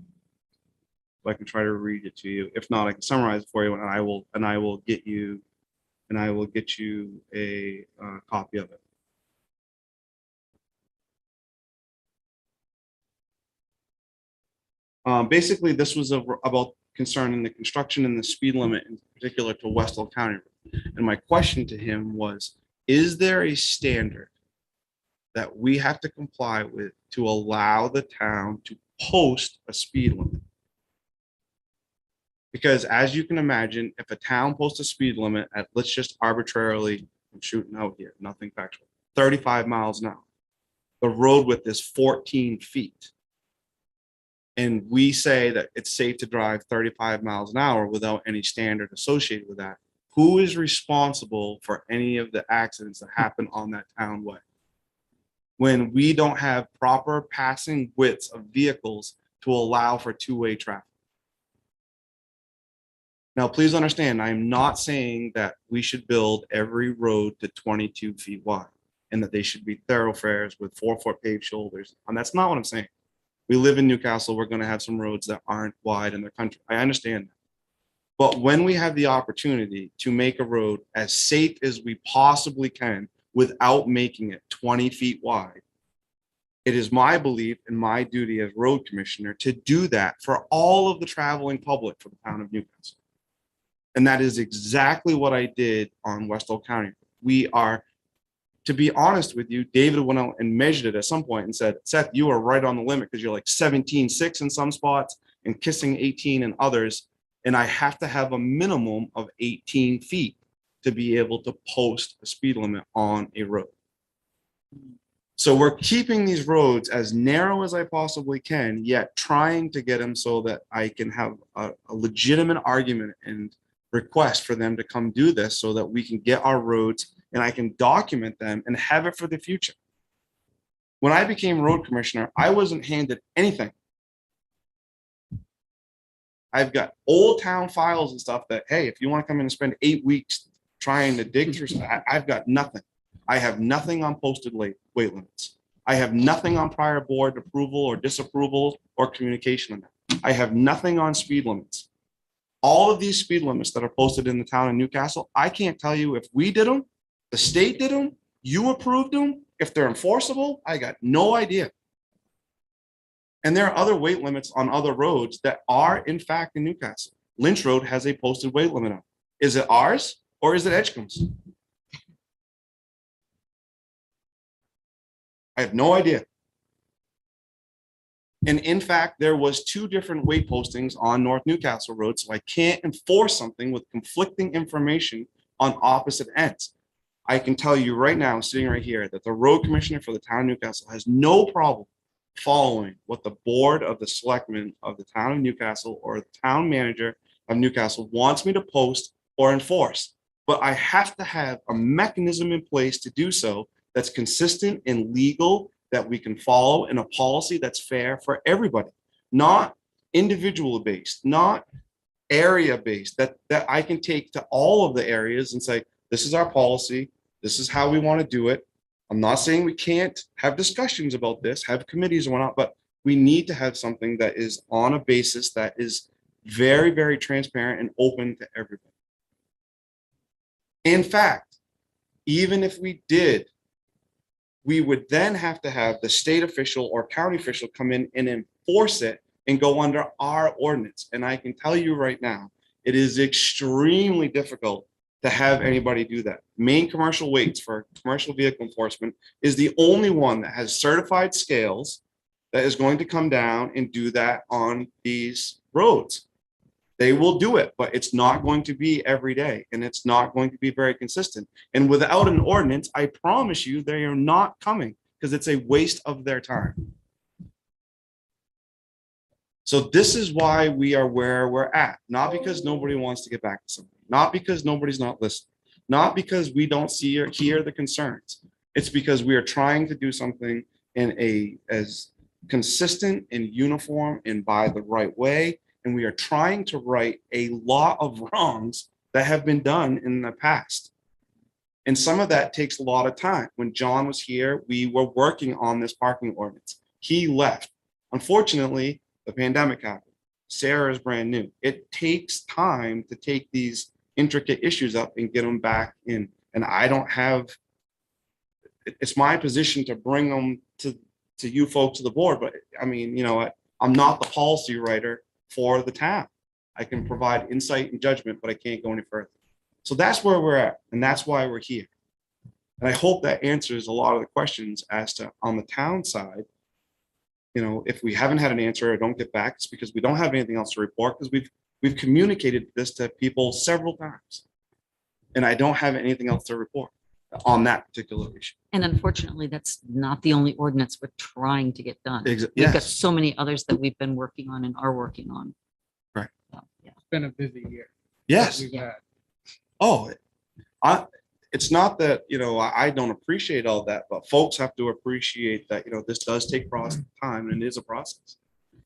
so I can try to read it to you. If not, I can summarize it for you, and I will get you a copy of it. Basically, this was about concerning the construction and the speed limit in particular to West Old County Road. And my question to him was, is there a standard that we have to comply with to allow the town to post a speed limit? Because as you can imagine, if a town posts a speed limit at, let's just arbitrarily, I'm shooting out here, nothing factual, 35 miles an hour, the road width is 14 feet. And we say that it's safe to drive 35 miles an hour without any standard associated with that. Who is responsible for any of the accidents that happen on that town way? When we don't have proper passing widths of vehicles to allow for two-way traffic. Now, please understand, I'm not saying that we should build every road to 22 feet wide and that they should be thoroughfares with 4-foot paved shoulders. And that's not what I'm saying. We live in Newcastle. We're going to have some roads that aren't wide in the country. I understand that. But when we have the opportunity to make a road as safe as we possibly can without making it 20 feet wide, it is my belief and my duty as road commissioner to do that for all of the traveling public for the town of Newcastle. And that is exactly what I did on West Old County. We are, to be honest with you, David went out and measured it at some point and said, Seth, you are right on the limit because you're like 17.6 in some spots and kissing 18 in others. And I have to have a minimum of 18 feet to be able to post a speed limit on a road. So we're keeping these roads as narrow as I possibly can, yet trying to get them so that I can have a legitimate argument and request for them to come do this so that we can get our roads and I can document them and have it for the future. When I became road commissioner, I wasn't handed anything. I've got old town files and stuff that, hey, if you want to come in and spend 8 weeks trying to dig through, I've got nothing. I have nothing on posted weight limits. I have nothing on prior board approval or disapproval or communication on that. I have nothing on speed limits. All of these speed limits that are posted in the town of Newcastle, I can't tell you if we did them, the state did them, you approved them, if they're enforceable, I got no idea. And there are other weight limits on other roads that are in fact in Newcastle. Lynch Road has a posted weight limit on. Is it ours or is it Edgecombe's? I have no idea. And in fact, there was 2 different weight postings on North Newcastle Road, so I can't enforce something with conflicting information on opposite ends. I can tell you right now, sitting right here, that the road commissioner for the town of Newcastle has no problem following what the board of the selectmen of the town of Newcastle or the town manager of Newcastle wants me to post or enforce. But I have to have a mechanism in place to do so that's consistent and legal, that we can follow, in a policy that's fair for everybody, not individual based, not area based, that I can take to all of the areas and say, this is our policy, this is how we want to do it. I'm not saying we can't have discussions about this, have committees and whatnot, but we need to have something that is on a basis that is very, very transparent and open to everybody. In fact, even if we did, we would then have to have the state official or county official come in and enforce it and go under our ordinance. And I can tell you right now, it is extremely difficult to have anybody do that. Maine Commercial Weights for commercial vehicle enforcement is the only one that has certified scales that is going to come down and do that on these roads. They will do it, but it's not going to be every day, and it's not going to be very consistent. And without an ordinance, I promise you, they are not coming because it's a waste of their time. So this is why we are where we're at, not because nobody wants to get back to something, not because nobody's not listening, not because we don't see or hear the concerns. It's because we are trying to do something in a as consistent and uniform and by the right way. And we are trying to right a lot of wrongs that have been done in the past. And some of that takes a lot of time. When John was here, we were working on this parking ordinance. He left. Unfortunately, the pandemic happened. Sarah is brand new. It takes time to take these intricate issues up and get them back in. And I don't have, it's my position to bring them to you folks, to the board. But I mean, you know, I'm not the policy writer for the town. I can provide insight and judgment, but I can't go any further. So that's where we're at, and that's why we're here. And I hope that answers a lot of the questions as to on the town side. You know, if we haven't had an answer or don't get back, it's because we don't have anything else to report, because we've communicated this to people several times. And I don't have anything else to report on that particular issue. And unfortunately, that's not the only ordinance we're trying to get done. Yes. We've got so many others that we've been working on and are working on. Right. So, yeah. It's been a busy year. Yes. We've had. Oh, it's not that, you know, I don't appreciate all that, but folks have to appreciate that, you know, this does take time and it is a process.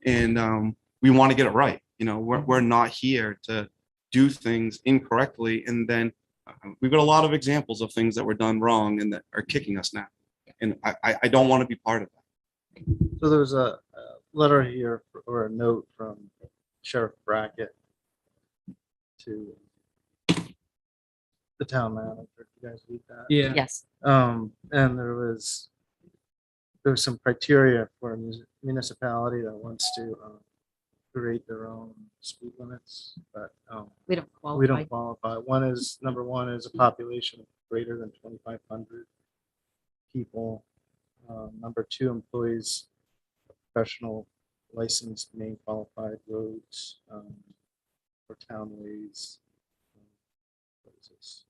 And we want to get it right. You know, we're not here to do things incorrectly. And then we've got a lot of examples of things that were done wrong and that are kicking us now. And I don't want to be part of that. So there's a letter here or a note from Sheriff Brackett to the town manager. You guys read that? Yeah. Yes. And there was some criteria for a municipality that wants to create their own speed limits, but We don't qualify. we don't qualify. Number one is a population of greater than 2,500 people. Number two, employees of professional licensed Maine qualified roads or townways. What is this?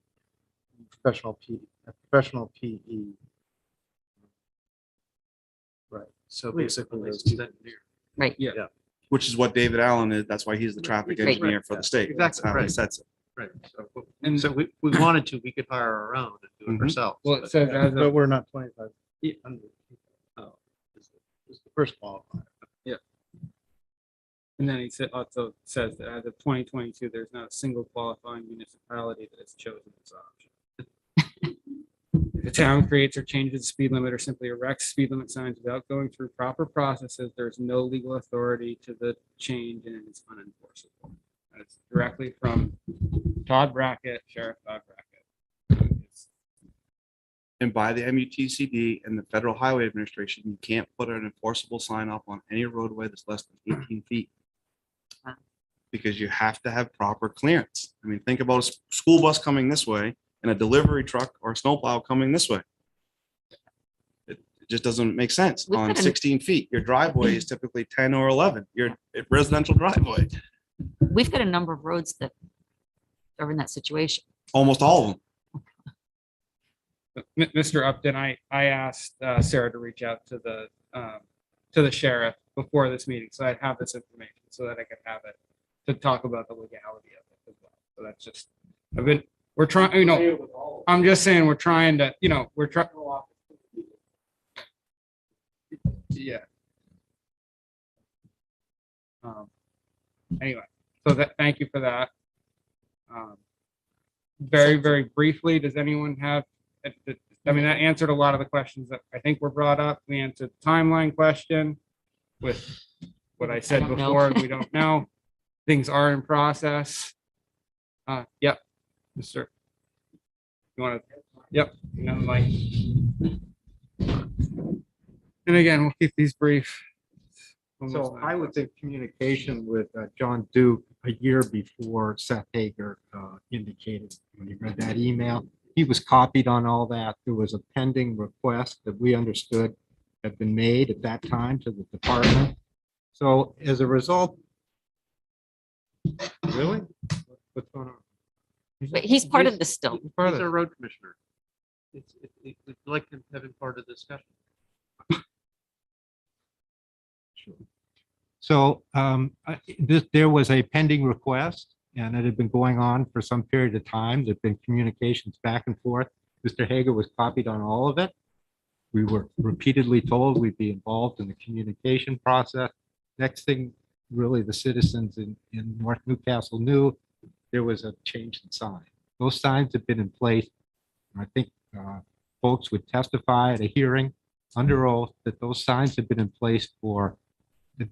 Professional PE. Right. So basically, those two. Right. Yeah. Yeah. Which is what David Allen is. That's why he's the traffic Right. engineer for the state. That's how he Right. sets it. Right. So, And- so we wanted to, we could hire our own and do it Mhm. ourselves. Well, it but- says as But of, we're not 2,500. Oh, It's the first qualifier. and then he also says that as of 2022, there's not a single qualifying municipality that has chosen this option. If the town creates or changes the speed limit or simply erects speed limit signs without going through proper processes, there's no legal authority to the change and it's unenforceable. That's directly from Todd Brackett, Sheriff Todd Brackett. And by the MUTCD and the Federal Highway Administration, you can't put an enforceable sign up on any roadway that's less than 18 feet. Because you have to have proper clearance. I mean, think about a school bus coming this way and a delivery truck or a snowplow coming this way. It just doesn't make sense. We've On got an- 16 feet, your driveway is typically 10 or 11, your residential driveway, We've got a number of roads that are in that situation. almost all of them. Mr. Upton, I asked Sarah to reach out to the sheriff before this meeting, so I'd have this information so that I could have it to talk about the legality of it as well. So that's just, we're trying, you know, I'm just saying, we're trying to, you know, we're trying. Yeah. Anyway, so thank you for that. Very, very briefly, does anyone have, I mean, that answered a lot of the questions that I think were brought up. We answered the timeline question with what I said don't know. before, we don't know. Things are in process. Yep, Mr. You want to, yep, you know, like. And again, we'll keep these brief. So I would think communication with John Duke a year before Seth Hager indicated when he read that email. He was copied on all that. There was a pending request that we understood had been made at that time to the department. So as a result, really? What's going on? But he's part of this still. He's part of He's our it. road commissioner. We'd like him to have him part of the discussion. So there was a pending request and it had been going on for some period of time. There'd been communications back and forth. Mr. Hager was copied on all of it. We were repeatedly told we'd be involved in the communication process. Next thing, really, the citizens in North Newcastle knew there was a change in sign. Those signs have been in place. I think folks would testify at a hearing under oath that those signs have been in place for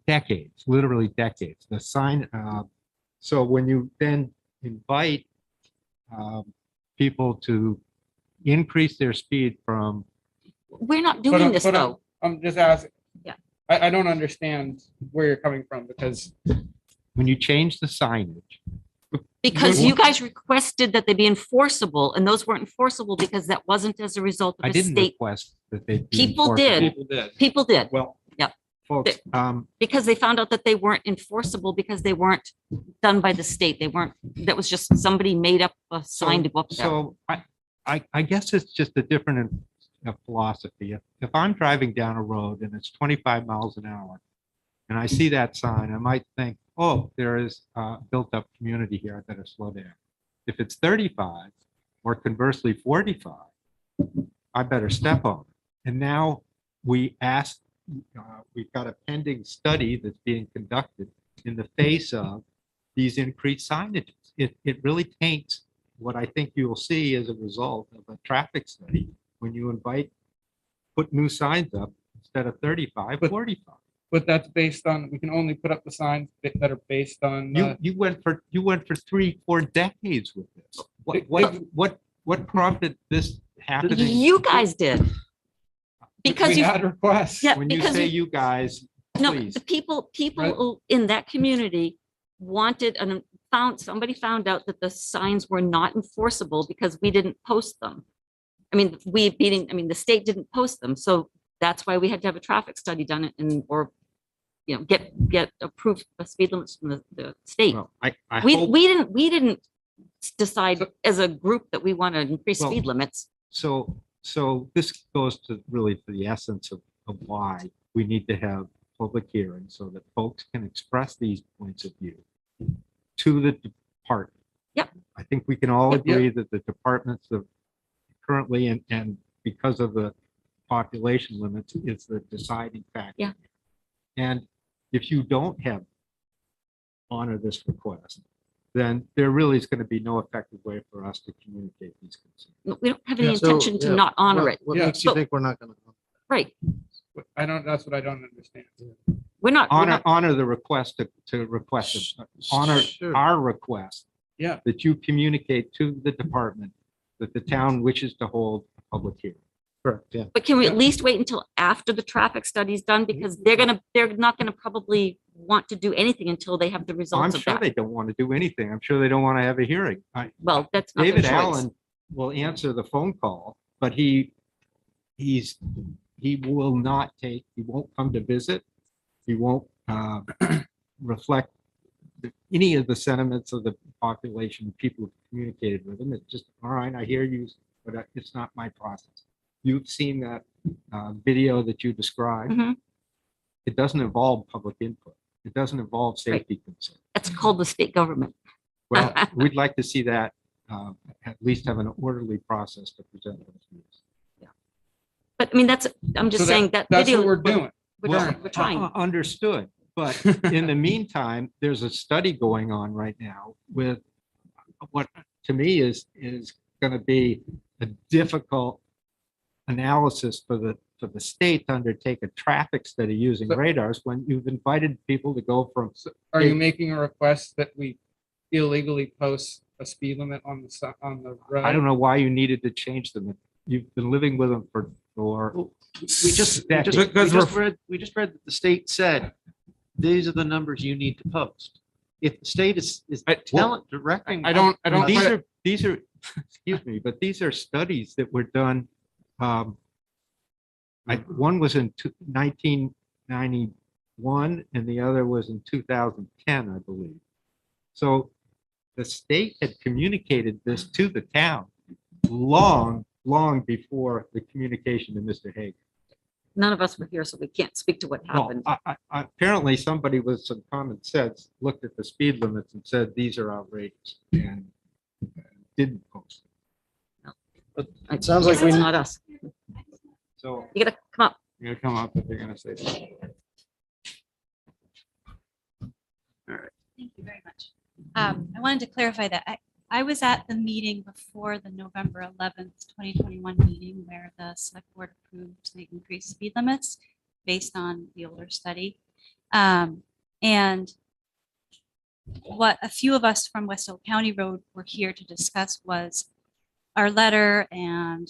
decades, literally decades. The sign, so when you then invite people to increase their speed from, We're not But doing I'm- this but though. I'm just asking. Yeah. I don't understand where you're coming from because when you change the signage, Because you guys requested that they be enforceable and those weren't enforceable because that wasn't as a result I of a didn't state. request that they. be People enforceable. did. people did. People did. Well, Yep. folks, Because they found out that they weren't enforceable because they weren't done by the state. They weren't, that was just somebody made up a sign to go up there. So I guess it's just a different philosophy. If I'm driving down a road and it's 25 miles an hour and I see that sign, I might think, oh, there is a built-up community here. I better slow down. If it's 35 or conversely 45, I better step on it. And now we asked, we've got a pending study that's being conducted in the face of these increased signages. It really taints what I think you'll see as a result of a traffic study when you put new signs up instead of 35, 45. But that's based on, we can only put up the signs that are based on. You went for 3-4 decades with this. What prompted this happening? You guys did. Because we you, had requests. yeah, When you because say you, you guys, no, please. the people in that community wanted and somebody found out that the signs were not enforceable because we didn't post them. I mean, the state didn't post them. So that's why we had to have a traffic study done or get approved speed limits from the state. Well, I We hope, we didn't decide as a group that we want to increase Well, speed limits. so this goes to really the essence of why we need to have public hearings so that folks can express these points of view to the department. Yep. I think we can all Yep. agree that the departments of currently and because of the population limits is the deciding factor. Yeah. And if you don't honor this request, then there really is going to be no effective way for us to communicate these concerns. We don't have any Yeah, so, intention to yeah, not honor it. What Yeah. makes you But- think we're not gonna? Right. That's what I don't understand. We're not. Honor the request to request it. Honor Sure. our request Yeah. that you communicate to the department that the town wishes to hold a public hearing. Correct, yeah. But can we at least wait until after the traffic study's done? Because they're not gonna probably want to do anything until they have the I'm results of sure that. they don't want to do anything. I'm sure they don't want to have a hearing. Well, that's not their David choice. Allen will answer the phone call, but he will not he won't come to visit. He won't reflect any of the sentiments of the population, people who communicated with him. It's just, all right, I hear you, but it's not my process. You've seen that video that you described. Mhm. It doesn't involve public input. It doesn't involve safety concerns. That's called the state government. Well, we'd like to see that at least have an orderly process to present those views. But I mean, I'm just So saying that That's video. what we're doing. We're trying. Understood, but in the meantime, there's a study going on right now with what to me is going to be a difficult analysis for the state to undertake a traffic study using So- radars when you've invited people to go from. Are you making a request that we illegally post a speed limit on on the road? I don't know why you needed to change them. You've been living with them for We just Because we just read that the state said, these are the numbers you need to post. If the state is directing. These are, excuse me, but these are studies that were done. One was in 1991 and the other was in 2010, I believe. So the state had communicated this to the town long before the communication to Mr. Hagan. None of us were here, so we can't speak to what Well, happened. apparently somebody with some common sense looked at the speed limits and said, these are outrageous and didn't post. It sounds like we, It's not us. So You gotta come up. You're gonna come up if you're gonna say something. Thank you very much. I wanted to clarify that I was at the meeting before the November 11th, 2021 meeting where the select board approved the increased speed limits based on the older study. And what a few of us from West Oak County Road were here to discuss was our letter and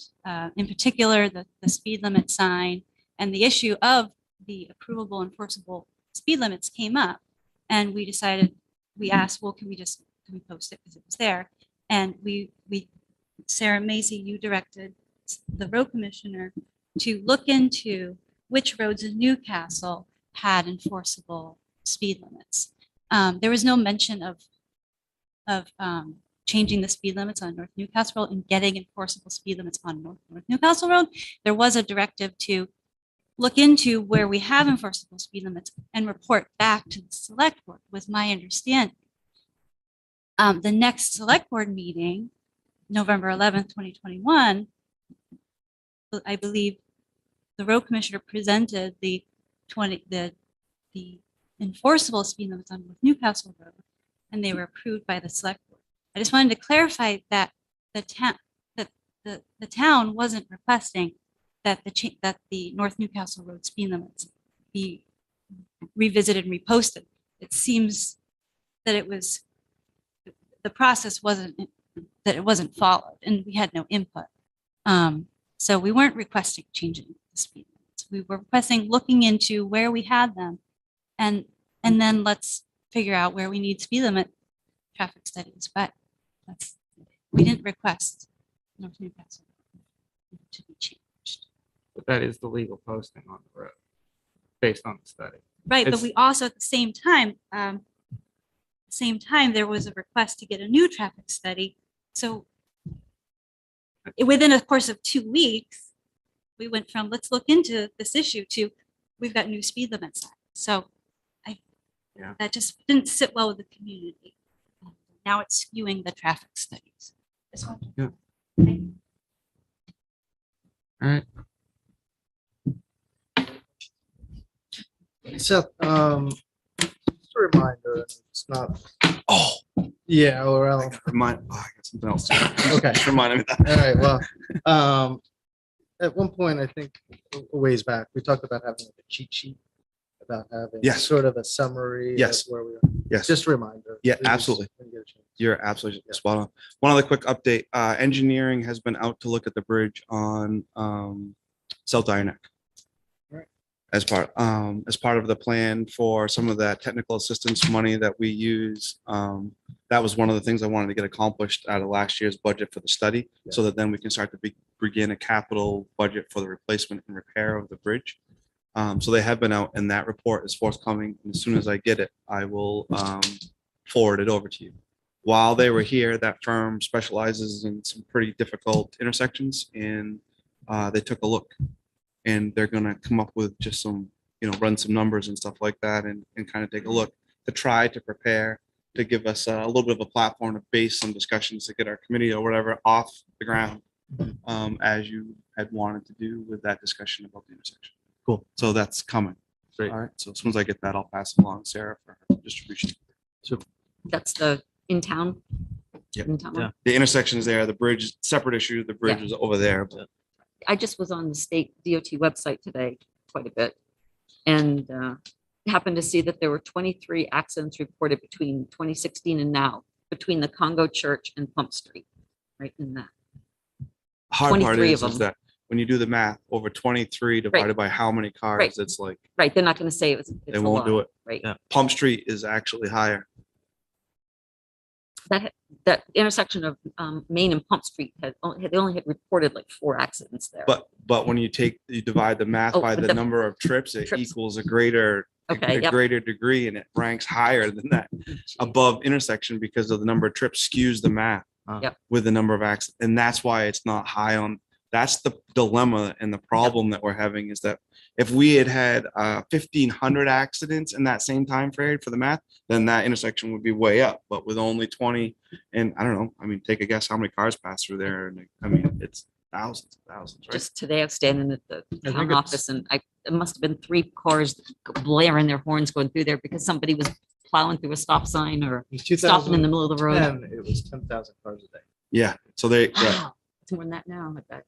in particular, the speed limit sign and the issue of the approvable enforceable speed limits came up. And we decided, we asked, well, can we post it because it was there? And Sarah Macy, you directed the road commissioner to look into which roads in Newcastle had enforceable speed limits. There was no mention of changing the speed limits on North Newcastle Road and getting enforceable speed limits on North Newcastle Road. There was a directive to look into where we have enforceable speed limits and report back to the select board, was my understanding. The next select board meeting, November 11th, 2021, I believe the road commissioner presented the enforceable speed limits on North Newcastle Road, and they were approved by the select board. I just wanted to clarify that the town wasn't requesting that the North Newcastle Road speed limits be revisited and reposted. It seems that the process wasn't followed and we had no input. So we weren't requesting changing the speed limits. We were requesting looking into where we had them and then let's figure out where we need speed limit traffic studies. But we didn't request North Newcastle to be changed. But that is the legal posting on the road, based on the study. Right, but It's- we also at the same time, there was a request to get a new traffic study. So within a course of 2 weeks, we went from let's look into this issue to we've got new speed limits. So that just didn't sit well with the community. Now it's skewing the traffic studies. Yeah. All right. Seth, just a reminder, it's not. Oh. Yeah, well. Remind, I got something else. Okay. Just reminded me of that. All right, well, at one point, I think a ways back, we talked about having like a cheat sheet about having Yes. sort of a summary of Yes. where we are. Yes. Just a reminder. Yeah, please, absolutely. when you get a chance. You're absolutely spot on. One other quick update, engineering has been out to look at the bridge on South Dianeck. Right. As part of the plan for some of that technical assistance money that we use. That was one of the things I wanted to get accomplished out of last year's budget for the study, so that then we can start to begin a capital budget for the replacement and repair of the bridge. So they have been out and that report is forthcoming. And as soon as I get it, I will forward it over to you. While they were here, that firm specializes in some pretty difficult intersections and they took a look and they're gonna come up with just some, run some numbers and stuff like that and kind of take a look to try to prepare to give us a little bit of a platform to base some discussions to get our committee or whatever off the ground as you had wanted to do with that discussion about the intersection. Cool. So that's coming. Great. All right. So as soon as I get that, I'll pass it along to Sarah for her distribution. So That's the in town. Yep. In town one. The intersection is there, the bridge, separate issue, the bridge Yeah. is over there, but I just was on the state DOT website today quite a bit. And happened to see that there were 23 accidents reported between 2016 and now, between the Congo Church and Pump Street, right in that. Hard part 23 is of them. that when you do the math, over 23 divided by how many cars, Right. it's like, Right, they're not gonna say it's. they won't do it. Right. Pump Street is actually higher. That intersection of Main and Pump Street they only had reported like 4 accidents there. But when you divide the math Oh, by but the the number of trips, it trips. equals a greater Okay, yep. greater degree, and it ranks higher than that above intersection because of the number of trips skews the math Yep. with the number of accidents. And that's why it's not high on, that's the dilemma and the problem that we're having is that if we had 1,500 accidents in that same time period for the math, then that intersection would be way up. But with only 20, and I don't know, I mean, take a guess how many cars pass through there. And I mean, it's thousands, right? Just today I was standing at the think town it's- office and it must have been 3 cars blaring their horns going through there because somebody was plowing through a stop sign or stopping in the middle of the road. It was 10,000 cars a day. Yeah. So right. Wow, it's more than that now. I bet.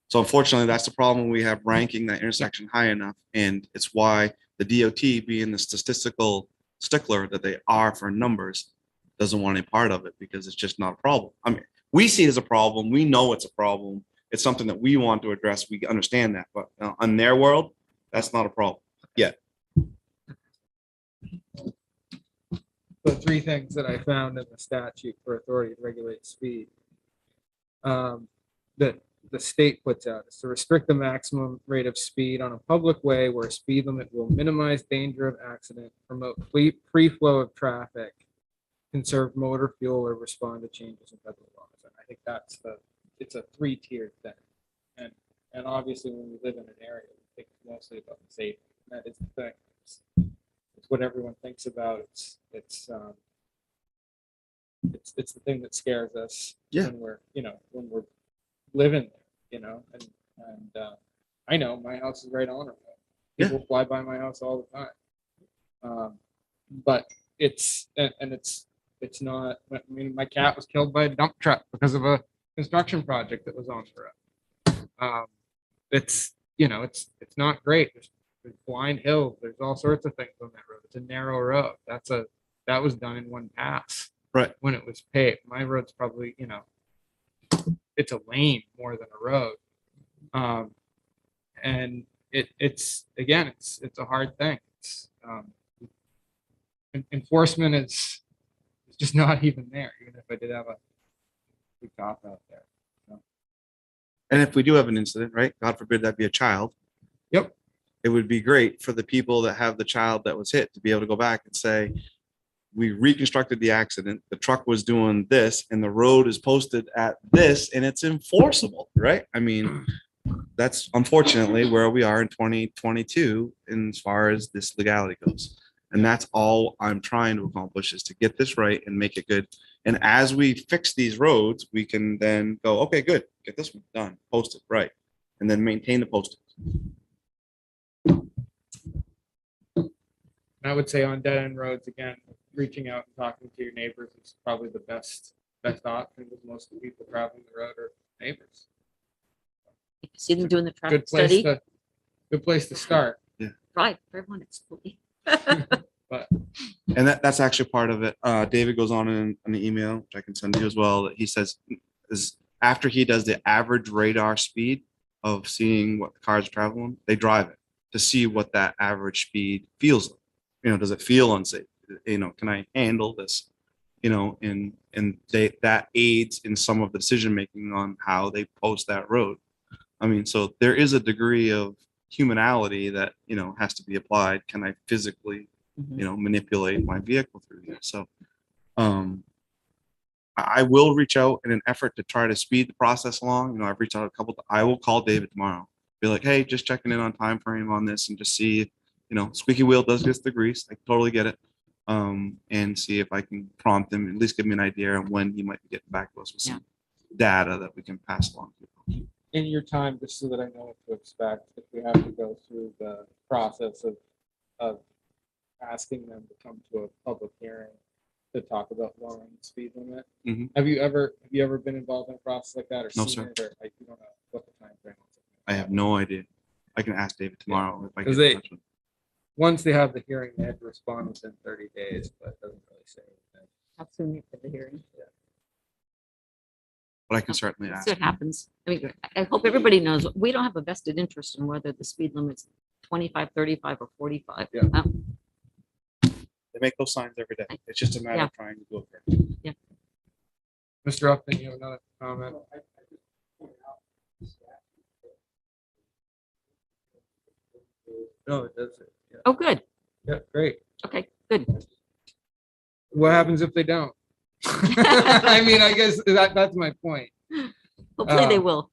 So unfortunately, that's the problem. We have ranking that intersection high enough. And it's why the DOT, being the statistical stickler that they are for numbers, doesn't want any part of it because it's just not a problem. I mean, we see it as a problem. We know it's a problem. It's something that we want to address. We understand that. But in their world, that's not a problem yet. The 3 things that I found in the statute for authority to regulate speed that the state puts out is to restrict the maximum rate of speed on a public way where a speed limit will minimize danger of accident, promote free flow of traffic, conserve motor fuel, or respond to changes in federal laws. And I think it's a 3-tiered thing. And obviously when we live in an area, we think mostly about the safety. That is the thing. It's what everyone thinks about. It's the thing that scares us when we're living there, and I know my house is right on a road. People fly by my house all the time. But it's not, I mean, my cat was killed by a dump truck because of a construction project that was on the road. It's not great. There's blind hills. There's all sorts of things on that road. It's a narrow road. That was done in one pass. Right. When it was paved. My road's probably, it's a lane more than a road. And it's a hard thing. Enforcement is just not even there, even if I did have a big cop out there. And if we do have an incident, right, God forbid that be a child. Yep. It would be great for the people that have the child that was hit to be able to go back and say, we reconstructed the accident, the truck was doing this, and the road is posted at this, and it's enforceable, right? I mean, that's unfortunately where we are in 2022 as far as this legality goes. And that's all I'm trying to accomplish is to get this right and make it good. And as we fix these roads, we can then go, okay, good, get this one done, post it right, and then maintain the posting. I would say on dead end roads, again, reaching out and talking to your neighbors is probably the best option because most of the people traveling the road are neighbors. If you see them doing the traffic Good study, place to start. drive for everyone. Absolutely. But And that's actually part of it. David goes on in the email, which I can send you as well, that he says is after he does the average radar speed of seeing what the cars are traveling, they drive it to see what that average speed feels like. Does it feel unsafe? Can I handle this? And that aids in some of the decision making on how they post that road. I mean, so there is a degree of humanality that has to be applied. Can I physically manipulate my vehicle through here? So I will reach out in an effort to try to speed the process along. I've reached out I will call David tomorrow, be like, hey, just checking in on time frame on this and just see if, squeaky wheel does get the grease. I totally get it. And see if I can prompt him, at least give me an idea on when he might be getting back to us with some data that we can pass along to people. in your time, just so that I know what to expect, if we have to go through the process of asking them to come to a public hearing to talk about lowering the speed limit. Mhm. Have you ever been involved in a process like that or No, seen sir. it, or like, you don't know what the time frame is? I have no idea. I can ask David tomorrow if I Because get in they- touch with him. Once they have the hearing, they have to respond within 30 days, but it doesn't really say anything. How soon after the hearing? But I can certainly We'll ask. see what happens. I mean, I hope everybody knows, we don't have a vested interest in whether the speed limit's 25, 35, or 45. Yeah. They make those signs every day. It's just a matter Yeah. of trying to go there. Mr. Upton, you have another comment? No, it does. Yeah. Oh, good. Yeah, great. Okay, good. What happens if they don't? I mean, I guess that's my point. Hopefully they Um, will.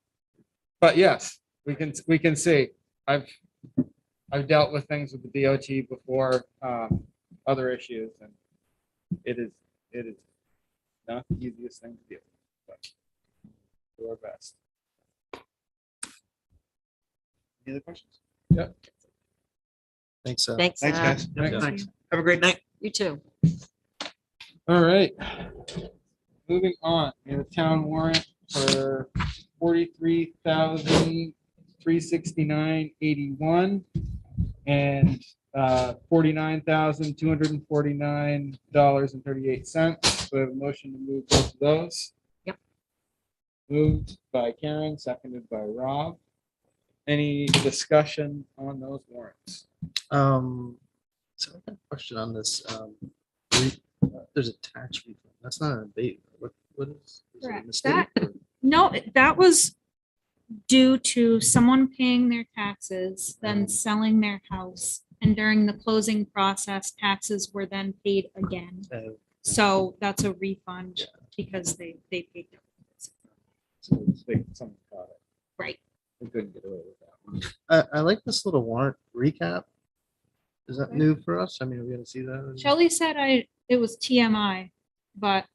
But yes, we can see. I've dealt with things with the DOT before, other issues, and it is not the easiest thing to do, but do our best. Any other questions? Yeah. Thanks. Thanks. Thanks, guys. Thanks. Have a great night. You too. All right. Moving on, we have a town warrant for 43,369.81 and $49,249.38. We have a motion to move both of those. Yep. Moved by Karen, seconded by Rob. Any discussion on those warrants? So I have a question on this. There's a tax refund. That's not an abatement. What is it a Correct. mistake or- No, that was due to someone paying their taxes, then selling their house. And during the closing process, taxes were then paid again. So that's a refund because they paid their taxes. Someone caught it. Right. We couldn't get away with that one. I like this little warrant recap. Is that new for us? I mean, are we gonna see that? Shelley said it was TMI, but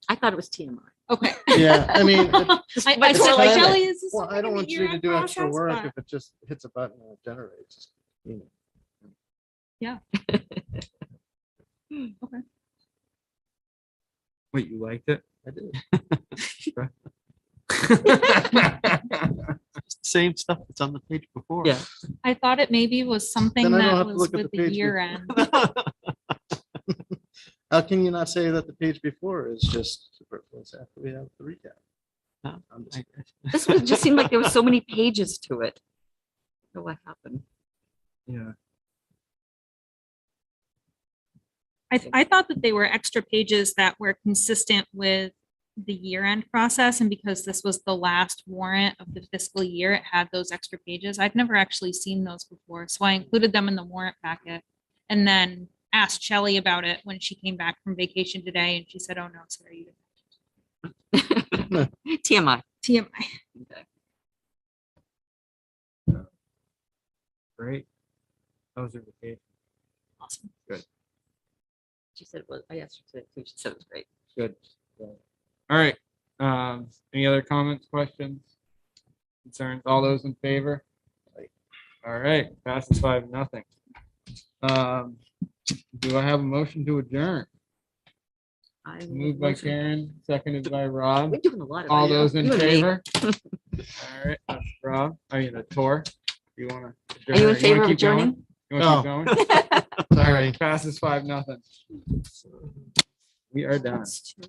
I thought it was TMI. okay. Yeah, I mean. I said, kinda- Shelley, is this? Well, I don't something want that you you're to in do extra process? work But- if it just hits a button and it generates. You know. Yeah. Okay. Wait, you liked it? I did. Same stuff that's on the page before. Yeah. I thought it maybe was something Then I don't that have to was look at with the the page year before. end. How can you not say that the page before is just superfluous after we have the recap? No, I'm just- This one just seemed like there were so many pages to it. I don't know what happened? Yeah. I thought that they were extra pages that were consistent with the year end process. And because this was the last warrant of the fiscal year, it had those extra pages. I've never actually seen those before. So I included them in the warrant packet and then asked Shelley about it when she came back from vacation today. And she said, oh no, sorry. TMI. TMI. Okay. Great. Those are the cases. Awesome. Good. She said it was, I asked her today too. She said it was great. Good. All right. Any other comments, questions, concerns? All those in favor? All right, passes 5-0. Do I have a motion to adjourn? I Moved by motion- Karen, seconded by Rob. We're doing a lot of. All it. those in You and me. favor? All right, Rob, are you the tour? You want to? Are you in favor of adjourning? You want to keep going? All Sorry. right, passes 5-0. We are done. That's true.